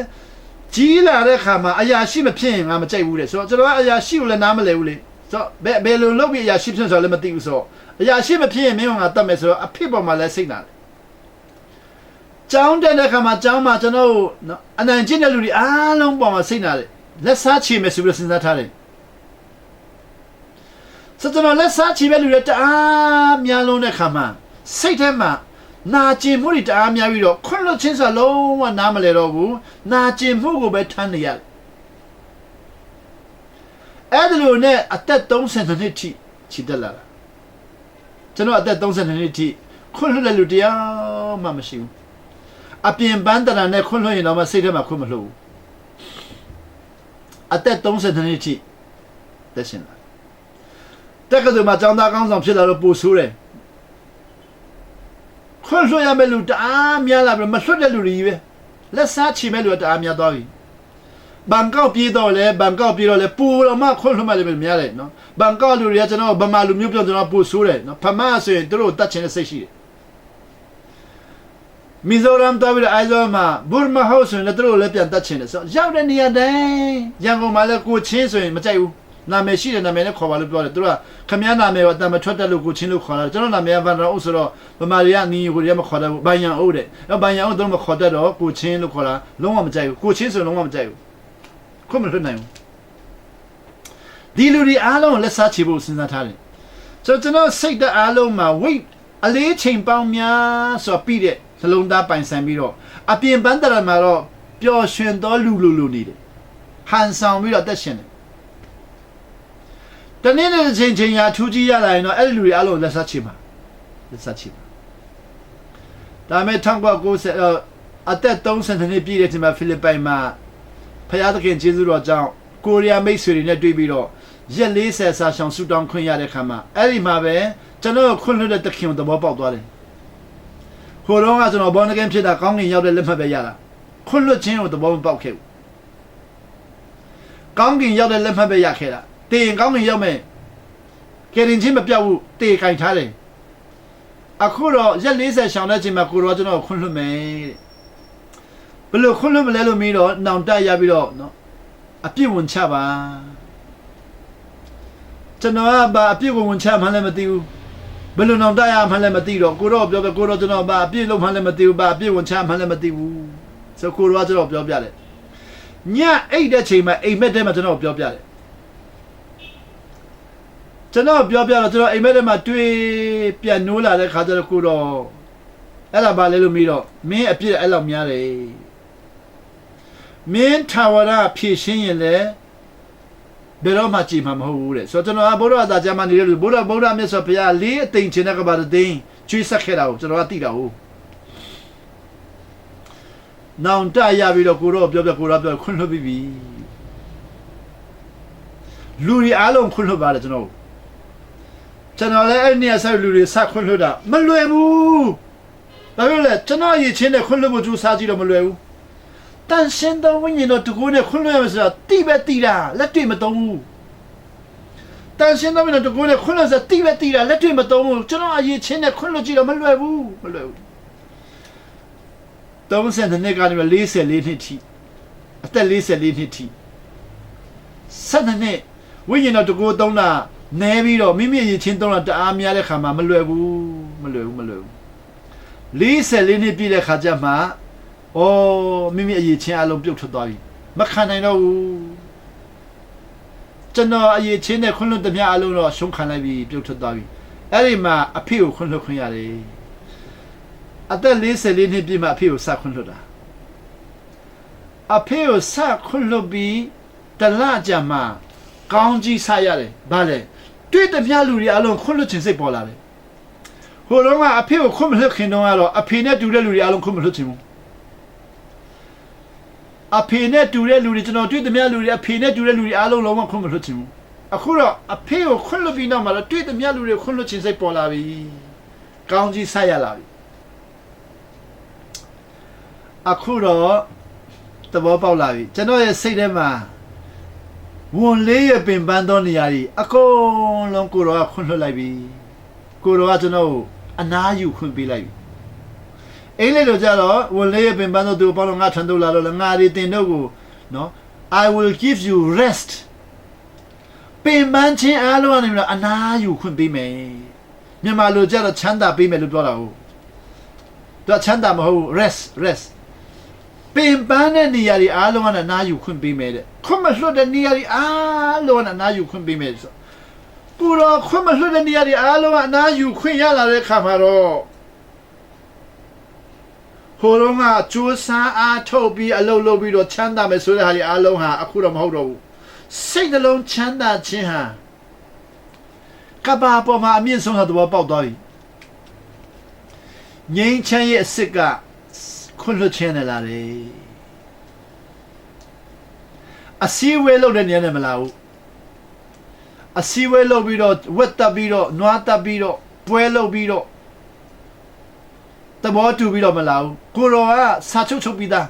ကြီးလာတဲ့ခါမှာအရာရှိမဖြစ်ရင်ငါမကြိုက်ဘူးတဲ့ဆိုတော့ကျွန်တော်ကအရာရှိကိုလည်းနားမလဲဘူးလေဆိုတော့ဘယ်လိုလုပ်ပြီးအရာရှိဖြစ်ဆိုတော့လည်းမသိဘူးဆိုတော့အရာရှိမဖြစ်ရင်မင်းကငါတတ်မယ်ဆိုတော့အဖေပေါ်မှာလည်းစိတ်နာတယ်ကျောင်းတက်တဲ့ခါမှာကျောင်းမှာကျွန်တော်နော်အနိုင်ကျင့်တဲ့လူတွေအားလုံးပေါ်မှာစိတ်နာတယ်လက်စားချေမယ်ဆိုပြီးစဉ်းစားထားတယ်ဆိုတော့လက်စားချေမဲ့လူတွေတအားများလုံးတဲ့ခါမှာစိတ်ထဲမှာနာကျင်မှုတွေတအားများပြီးတော့ခွန့်လွတ်ချင်းဆိုလုံးဝနားမလဲတော့ဘူးနာကျင်မှုကိုပဲထမ်းနေရတယ်အဲ့ဒီလိုနဲ့အသက်30နှစ်ထိချီတက်လာတာကျွန်တော်အသက်30နှစ်ထိခွန့်လွတ်တဲ့လူတရားမှမရှိဘူးအပြင်ပန်းတရာနဲ့ခွန့်လွတ်ရင်တော့စိတ်ထဲမှာခွန့်မလွတ်ဘူးအသက်30နှစ်ထိတက်ရှင်လာတက်ကတူမှာကျောင်းသားကောင်းဆောင်ဖြစ်လာတော့ပူဆိုးတယ်ခွန့်လွှတ်ရမယ့်လူတအားများလာပြီးမလွှတ်တဲ့လူတွေကြီးပဲလက်စားချီမဲ့လူတအားများသွားပြီဘန်ကောက်ပြေးတော့လဲပူတော့မှခွန့်လွှတ်မှလည်းများတယ်နော်ဘန်ကောက်လူတွေကကျွန်တော်ဗမာလူမျိုးပြောကျွန်တော်ပူဆိုးတယ်နော်ဖမဆိုရင်တို့တတ်ချင်တဲ့စိတ်ရှိတယ်မီဇိုရမ်တော်ပြီးအိုင်ဇောမှာဘူမဟောဆိုရင်တို့လည်းပြန်တတ်ချင်တယ်ဆိုရောက်တဲ့နေရာတိုင်းရန်ကုန်မှာလည်းကိုချင်းဆိုရင်မကြိုက်ဘူးနာမည်ရှိတယ်နာမည်နဲ့ခေါ်ပါလို့ပြောတယ်သူကခမည်းနာမည်ကအတမထွက်တဲ့လူကိုချင်းလို့ခေါ်တာကျွန်တော်နာမည်ကဗန်ရောအုပ်ဆိုတော့ဗမာတွေကနီးကိုတွေကမခေါ်တတ်ဘူးဘိုင်ယန်အုပ်တဲ့အဲ့ဘိုင်ယန်အုပ်တို့မခေါ်တတ်တော့ကိုချင်းလို့ခေါ်တာလုံးဝမကြိုက်ဘူးကိုချင်းဆိုလုံးဝမကြိုက်ဘူးခွင့်မလွှတ်နိုင်ဘူးဒီလူတွေအားလုံးလက်စားချေဖို့စဉ်းစားထားတယ်ဆိုတော့ကျွန်တော်စိတ်တအားလုံးမှာဝိတ်အလေးချိန်ပေါင်းများဆိုပြီးတဲ့နှလုံးသားပိုင်ဆိုင်ပြီးတော့အပြင်ပန်းတရမှာတော့ပျော်ရွှင်သောလူနေတယ်ဟန်ဆောင်ပြီးတော့တက်ရှင်တယ်တနေ့နဲ့ချင်းရာထူးကြီးရလာရင်တော့အဲ့ဒီလူတွေအားလုံးလက်စားချေမှာဒါမဲ့1990အသက်30နှစ်ပြည့်တဲ့ချိန်မှာဖိလစ်ပိုင်မှာဖယားသခင်ကျေးဇူးတော်ကြောင့်ကိုရီးယားမိတ်ဆွေတွေနဲ့တွေ့ပြီးတော့ရက်40စာရှောင်ဆူတောင်းခွင့်ရတဲ့ခါမှာအဲ့ဒီမှာပဲကျွန်တော်ခွင့်လွှတ်တဲ့တခင်သဘောပေါက်သွားတယ်ဟိုတော့ကကျွန်တော်ဘောနဂန်ဖြစ်တာကောင်းကင်ရောက်တဲ့လက်မှတ်ပဲရတာခွင့်လွှတ်ခြင်းကိုသဘောမပေါက်ခဲ့ဘူးကောင်းကင်ရောက်တဲ့လက်မှတ်ပဲရခဲ့တာတေရင်ကောင်းကင်ရောက်မယ်ကယ်ရင်ချင်းမပြောက်ဘူးတေခိုင်ထားတယ်အခုတော့ရက်40ရှောင်တဲ့ချိန်မှာကိုရောကျွန်တော်ခွင့်လွှတ်မယ်ဘယ်လိုခွင့်လွှတ်မလဲလို့မင်းတော့နောင်တရပြီးတော့နော်အပြစ်ဝင်ချပါကျွန်တော်ကဘာအပြစ်ဝင်ချမှလည်းမသိဘူးဘယ်လိုနောင်တရမှလည်းမသိတော့ကိုတော့ပြောပြကိုတော့ကျွန်တော်ဘာအပြစ်လုပ်မှလည်းမသိဘူးဘာအပြစ်ဝင်ချမှလည်းမသိဘူးဆိုကိုရောကျွန်တော်ပြောပြတယ်ညအိတ်တဲ့ချိန်မှာအိမ်မက်တဲ့မှာကျွန်တော်ပြောပြတယ်ကျွန်တော်ပြောပြတော့ကျွန်တော်အိမ်မက်ထဲမှာတွေ့ပြန်နိုးလာတဲ့ခါကျတော့ကိုတော့အဲ့ဒါဘာလဲလို့ပြီးတော့မင်းအပြစ်အဲ့လောက်များတယ်မင်းထာဝရဖြည့်ရှင်းရင်လည်းဘယ်တော့မှကြည်မှာမဟုတ်ဘူးတဲ့ဆိုတော့ကျွန်တော်ကဘုရားသာကျမ်းမှာနေတဲ့လူဘုရားမြတ်စွာဘုရားလေးအသိဉာဏ်နဲ့ကပါတဲ့သိကျွေးဆက်ခဲ့တာကိုကျွန်တော်ကသိတာဟုတ်နောင်တရပြီးတော့ကိုတော့ပြောခွင့်လွှတ်ပြီးပြီလူတွေအားလုံးခွင့်လွှတ်ပါတယ်ကျွန်တော်လည်းအဲ့ဒီနေရာဆက်လူတွေဆက်ခွင့်လွှတ်တာမလွယ်ဘူးဒါပေမဲ့ကျွန်တော်ရည်ချင်းနဲ့ခွင့်လွှတ်ဖို့ကြိုးစားကြည့်တော့မလွယ်ဘူးတန်ရှင်းသောဝိညာဉ်တော်တကူနဲ့ခွင့်လွှတ်ရမယ်ဆိုတာတိပဲတိတာလက်တွေ့မသုံးဘူးတန်ရှင်းသောဝိညာဉ်တော်တကူနဲ့ခွင့်လွှတ်ဆိုတာတိပဲတိတာလက်တွေ့မသုံးဘူးကျွန်တော်အရည်ချင်းနဲ့ခွင့်လွှတ်ကြည့်တော့မလွယ်ဘူး30နှစ်ကနေ44နှစ်ထိအသက်44နှစ်ထိ7နှစ်ဝိညာဉ်တော်တကူသုံးတာနဲပြီးတော့မိမိရည်ချင်းသုံးတာတအားများတဲ့ခါမှာမလွယ်ဘူး44နှစ်ပြည့်တဲ့ခါကျမှမိမိအရေးချင်းအလုံးပြုတ်ထွက်သွားပြီမခံနိုင်တော့ဘူးကျွန်တော်အရေးချင်းနဲ့ခွင့်လွှတ်သမျှအလုံးတော့ရှုံးခံလိုက်ပြီပြုတ်ထွက်သွားပြီအဲ့ဒီမှာအဖေကိုခွင့်လွှတ်ခွင့်ရတယ်အသက်44နှစ်ပြည့်မှအဖေကိုစခွင့်လွှတ်တာအဖေကိုစခွင့်လွှတ်ပြီးတလကြမှာကောင်းကြီးစရတယ်ဗါလေတွေ့သမျှလူတွေအလုံးခွင့်လွှတ်ခြင်းစိတ်ပေါ်လာတယ် ဟိုတော့ကအဖေကိုခွင့်မလွှတ်ခင်တော့ကတော့အဖေနဲ့တူတဲ့လူတွေအားလုံးခွင့်မလွှတ်ချင်ဘူးအဖေနဲ့တူတဲ့လူတွေကျွန်တော်တွေ့သမျှလူတွေအဖေနဲ့တူတဲ့လူတွေအားလုံးလုံးဝခွင့်မလွှတ်ချင်ဘူးအခုတော့အဖေကိုခွင့်လွှတ်ပြီးနောက်မှာတော့တွေ့သမျှလူတွေခွင့်လွှတ်ချင်စိတ်ပေါ်လာပြီကောင်းကြီးဆက်ရလာပြီအခုတော့သဘောပေါက်လာပြီကျွန်တော်ရဲ့စိတ်ထဲမှာဝန်လေးရဲ့ပင်ပန်းသောနေရာကြီးအကုန်လုံးကိုတော်ကခွင့်လွှတ်လိုက်ပြီကိုတော်ကကျွန်တော်ကိုအနားယူခွင့်ပေးလိုက်ပြီအဲ့လေတော့ကြတော့ဝန်လေးရဲ့ပင်ပန်းသောသူပေါင်းငါထန်တို့လာတော့ငါရီတင်တို့ကိုနော် I will give you rest ပင်ပန်းခြင်းအားလုံးကနေပြီးတော့အနားယူခွင့်ပေးမယ်မြန်မာလိုကြတော့ချမ်းသာပေးမယ်လို့ပြောတာဟုတ်သူကချမ်းသာမဟုတ် rest ပင်ပန်းတဲ့နေရာတွေအားလုံးကနားယူခွင့်ပေးမယ်တဲ့ခွင့်မလွှတ်တဲ့နေရာတွေအားလုံးကနားယူခွင့်ပေးမယ်ဆိုကိုတော့ခွင့်မလွှတ်တဲ့နေရာတွေအားလုံးကနားယူခွင့်ရလာတဲ့ခါမှာတော့ဟိုတော့ကကြိုးစားအားထုတ်ပြီးအလုပ်လုပ်ပြီးတော့ချမ်းသာမယ်ဆိုတဲ့ဟာတွေအားလုံးဟာအခုတော့မဟုတ်တော့ဘူးစိတ်နှလုံးချမ်းသာခြင်းဟာကဘာပေါ်မှာအမြင့်ဆုံးသဘောပေါက်သွားပြီငြိမ်းချမ်းရဲ့အစစ်ကခွင့်လွှတ်ခြင်းနဲ့လာတယ်အစည်းအဝေးလုပ်တဲ့နေရာနဲ့မလာဘူးအစည်းအဝေးလုပ်ပြီးတော့ဝက်တက်ပြီးတော့နွားတက်ပြီးတော့ပွဲလုပ်ပြီးတော့တဘောတူပြီးတော့မလာဘူးကိုတော်ကစာချုပ်ပြီးသား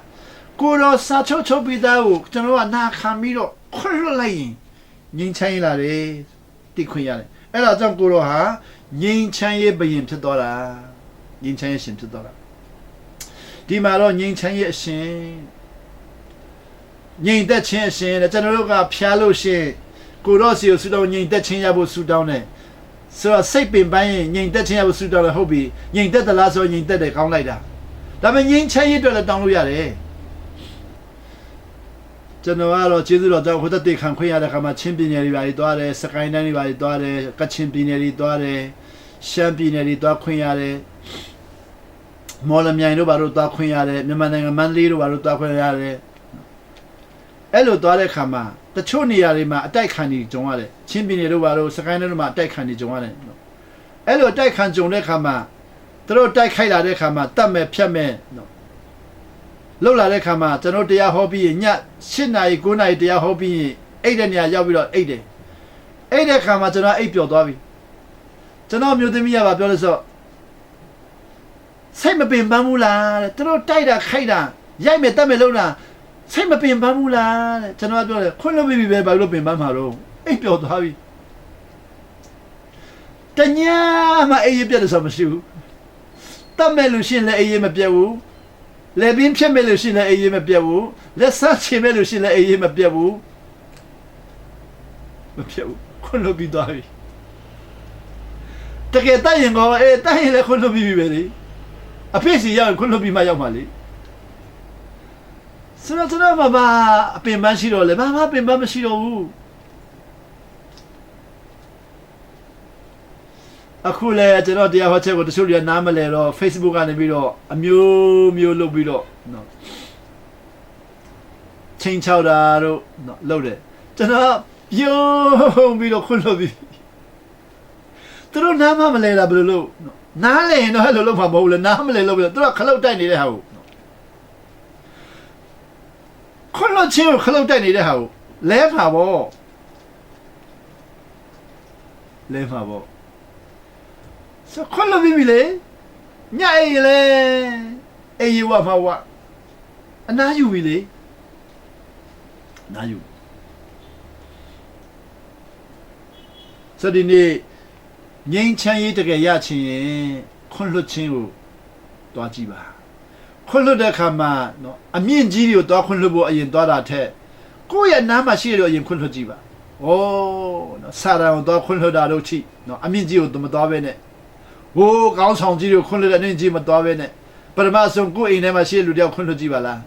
ကိုတော်စာချုပ်ပြီးသားကိုကျွန်တော်ကနာခံပြီးတော့ခွင့်လွှတ်လိုက်ရင်ငြိမ်းချမ်းလာတယ်တည်ခွင့်ရတယ်အဲ့ဒါကြောင့်ကိုတော်ဟာငြိမ်းချမ်းရေးဘယင်ဖြစ်သွားတာငြိမ်းချမ်းရေးရှင်ဖြစ်သွားတာဒီမှာတော့ငြိမ်းချမ်းရေးအရှင်ငြိမ်သက်ခြင်းအရှင်တဲ့ကျွန်တော်တို့ကဖျားလို့ရှင်ကိုတော့စီကိုဆူတောင်းငြိမ်သက်ခြင်းရဖို့ဆူတောင်းတယ်ဆိုတော့စိတ်ပင်ပန်းရင်ငြိမ်သက်ခြင်းရဖို့ဆူတောင်းတယ်ဟုတ်ပြီငြိမ်သက်သလားဆိုငြိမ်သက်တယ်ကောင်းလိုက်တာဒါပေမဲ့ငြိမ်းချမ်းရေးအတွက်လည်းတောင်းလို့ရတယ်ကျွန်တော်ကတော့ကျေးဇူးတော်ကြောင့်ဟိုတက်ခံခွင့်ရတဲ့ခါမှာချင်းပြည်နယ်တွေပါပြီးသွားတယ်စကိုင်းတိုင်းတွေပါပြီးသွားတယ်ကချင်ပြည်နယ်တွေသွားတယ်ရှမ်းပြည်နယ်တွေသွားခွင့်ရတယ်မော်လမြိုင်တို့ဘာလို့သွားခွင့်ရတယ်မြန်မာနိုင်ငံမန္တလေးတို့ဘာလို့သွားခွင့်ရတယ်အဲ့လိုသွားတဲ့ခါမှာတချို့နေရာတွေမှာအတိုက်ခံနေကြုံရတယ်ချင်းပြည်နယ်တို့ဘာလို့စကိုင်းတို့မှာအတိုက်ခံနေကြုံရတယ်အဲ့လိုအတိုက်ခံကြုံတဲ့ခါမှာသူတို့တိုက်ခိုက်လာတဲ့ခါမှာတတ်မဲ့ဖြတ်မဲ့နော်လောက်လာတဲ့ခါမှာကျွန်တော်တရားဟောပြီးည7 နာရီ9 နာရီတရားဟောပြီးအိတ်တဲ့နေရာရောက်ပြီးတော့အိတ်တယ်အိတ်တဲ့ခါမှာကျွန်တော်အိတ်ပျော်သွားပြီကျွန်တော်မျိုးသမီးကပြောလို့ဆိုစိတ်မပင်ပန်းဘူးလားတဲ့သူတို့တိုက်တာခိုက်တာရိုက်မဲ့တတ်မဲ့လုံးတာစိတ်မပင်ပန်းဘူးလားတဲ့ကျွန်တော်ပြောတယ်ခွန်းလို့ပြီပဲဘာလို့ပင်ပန်းမှာတော့အိတ်ပျော်သွားပြီတညာမှအေးရပြတ်တယ်ဆိုမှမရှိဘူးတတ်မဲ့လို့ရှင်လည်းအေးရမပြတ်ဘူးလေပင်ဖြတ်မဲ့လို့ရှင်လည်းအေးရမပြတ်ဘူးလက်ဆန်းချင်မဲ့လို့ရှင်လည်းအေးရမပြတ်ဘူးမပြတ်ဘူးခွန်းလို့ပြီးသွားပြီတကယ်တိုက်ရင်ကောတိုက်ရင်လည်းခွန်းလို့ပြီးပြီပဲလေအဖေစီရောက်ခွန်းလို့ပြီးမှရောက်မှလေဆိုတော့ကျွန်တော်ဘာအပင်ပန်းရှိတော့လေဘာပင်ပန်းမရှိတော့ဘူးအခုလေကျွန်တော်တရားဟောချက်ကိုတချို့တွေကနားမလဲတော့ Facebook ကနေပြီးတော့အမျိုးလုပ်ပြီးတော့နော်ချင်းချောက်တာတို့နော်လုပ်တယ်ကျွန်တော်ပြုံးပြီးတော့ခွန်းလို့ပြီးသူတို့နားမလဲတာဘယ်လိုလုပ်နားလဲရင်တော့ဟဲ့လိုလုပ်မှာမဟုတ်ဘူးလေနားမလဲလုပ်ပြီးတော့သူတို့ခလုတ်တိုက်နေတဲ့ဟာကိုခွန်းလို့ချင်းကိုခလုတ်တိုက်နေတဲ့ဟာကိုလဲမှာပေါ့လဲမှာပေါ့စခွန်းလို့ပြီးပြီလေညအိမ်လေအေးဝါမှာဝါအနားယူပြီလေနားယူစဒီနေ့ငိမ့်ချမ်းရေးတကယ်ရချင်ရင်ခွန်းလွတ်ခြင်းကိုတွားကြည့်ပါခွန်းလွတ်တဲ့အခါမှာနော်အမြင့်ကြီးတွေကိုတွားခွန်းလွတ်ဖို့အရင်တွားတာထက်ကိုယ့်ရဲ့နားမှာရှိရတော့အရင်ခွန်းလွတ်ကြည့်ပါဩနော်စာရန်ကိုတွားခွန်းလွတ်တာတို့ချိနော်အမြင့်ကြီးကိုမတွားပဲနဲ့ဟိုးကောင်းဆောင်ကြီးတွေကိုခွန်းလွတ်တဲ့အနေကြီးမတွားပဲနဲ့ပထမဆုံးကိုယ့်အိမ်ထဲမှာရှိတဲ့လူတယောက်ခွန်းလွတ်ကြည့်ပါလား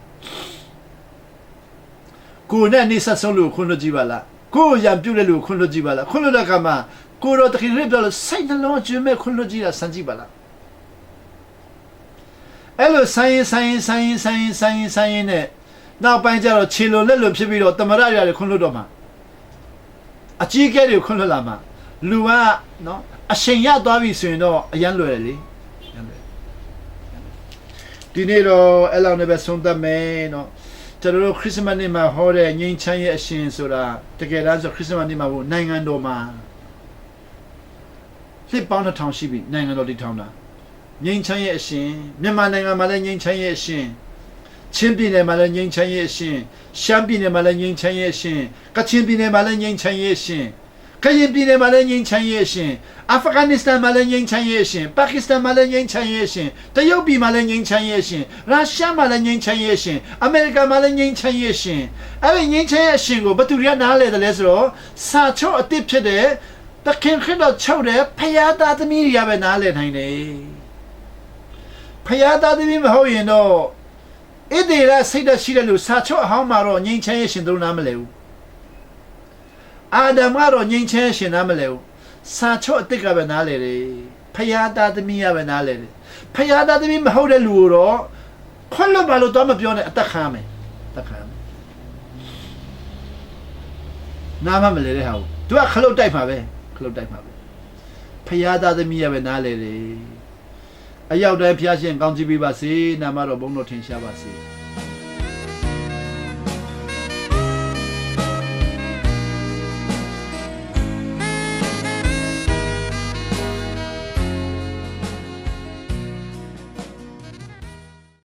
ကိုယ်နဲ့နေဆက်ဆုံးလူခွန်းလွတ်ကြည့်ပါလားကိုယ်ရံပြုတ်တဲ့လူခွန်းလွတ်ကြည့်ပါလားခွန်းလွတ်တဲ့အခါမှာကိုရောတခင်ရပြောလို့စိတ်နှလုံးကျွမ်းမဲ့ခွန်းလွတ်ကြည့်တာစမ်းကြည့်ပါလားအဲ့လိုဆိုင်ရင်နဲ့နောက်ပိုင်းကျတော့ခြေလွန်လက်လွန်ဖြစ်ပြီးတော့တမရရတယ်ခွန်းလွတ်တော့မှာအကြီးကဲတွေခွန်းလွတ်လာမှာ လူကနော်အရှင်ရသွားပြီဆိုရင်တော့အရန်လွယ်တယ်လေဒီနေ့တော့အဲ့လောက်နဲ့ပဲဆုံးသက်မယ်နော်ကျွန်တော်တို့ခရစ်စမတ်နေ့မှာဟောတဲ့ငြိမ်းချမ်းရေးအရှင်ဆိုတာတကယ်တမ်းဆိုခရစ်စမတ်နေ့မှာဘုနိုင်ငံတော်မှာနှစ်ပေါင်း2000ရှိပြီနိုင်ငံတော်တည်ထောင်တာငြိမ်းချမ်းရေးအရှင်မြန်မာနိုင်ငံမှာလည်းငြိမ်းချမ်းရေးအရှင်ချင်းပြည်နယ်မှာလည်းငြိမ်းချမ်းရေးအရှင်ရှမ်းပြည်နယ်မှာလည်းငြိမ်းချမ်းရေးအရှင်ကချင်ပြည်နယ်မှာလည်းငြိမ်းချမ်းရေးအရှင်ကရင်ပြည်နယ်မှာလည်းငြိမ်းချမ်းရေးအရှင်အာဖဂန်နစ္စတန်မှာလည်းငြိမ်းချမ်းရေးအရှင်ပါကစ္စတန်မှာလည်းငြိမ်းချမ်းရေးအရှင်တရုတ်ပြည်မှာလည်းငြိမ်းချမ်းရေးအရှင်ရုရှားမှာလည်းငြိမ်းချမ်းရေးအရှင်အမေရိကန်မှာလည်းငြိမ်းချမ်းရေးအရှင်အဲ့ဒီငြိမ်းချမ်းရေးအရှင်ကိုဘယ်သူတွေကနားလဲတယ်လဲဆိုတော့စာချုပ်အစ်စ်ဖြစ်တဲ့တခင်ခရစ်တော်ချုပ်တဲ့ဖယားသားသမီးတွေကပဲနားလဲနိုင်တယ်ဖယားသားသမီးမဟုတ်ရင်တော့ဣသေရစိတ်ဓာတ်ရှိတဲ့လူစာချုပ်အဟောင်းမှာတော့ငြိမ်းချမ်းရေးရှင်တို့နားမလဲဘူးအာဒမ်ကတော့ငြိမ်းချမ်းရှင်နားမလဲဘူးစာချုပ်အစ်စ်ကပဲနားလဲတယ်ဖယားသားသမီးကပဲနားလဲတယ်ဖယားသားသမီးမဟုတ်တဲ့လူကိုတော့ခွင့်လွတ်ပါလို့တော့မပြောနဲ့အသက်ခံမယ်အသက်ခံမယ်နားမလဲတဲ့ဟာကိုသူကခလုတ်တိုက်ပါပဲခလုတ်တိုက်ပါပဲဖယားသားသမီးကပဲနားလဲတယ်အရောက်တိုင်းဖျားရှင်ကောင်းချီးပေးပါစေနာမတော်ဘုန်းတော်ထင်ရှားပါစေ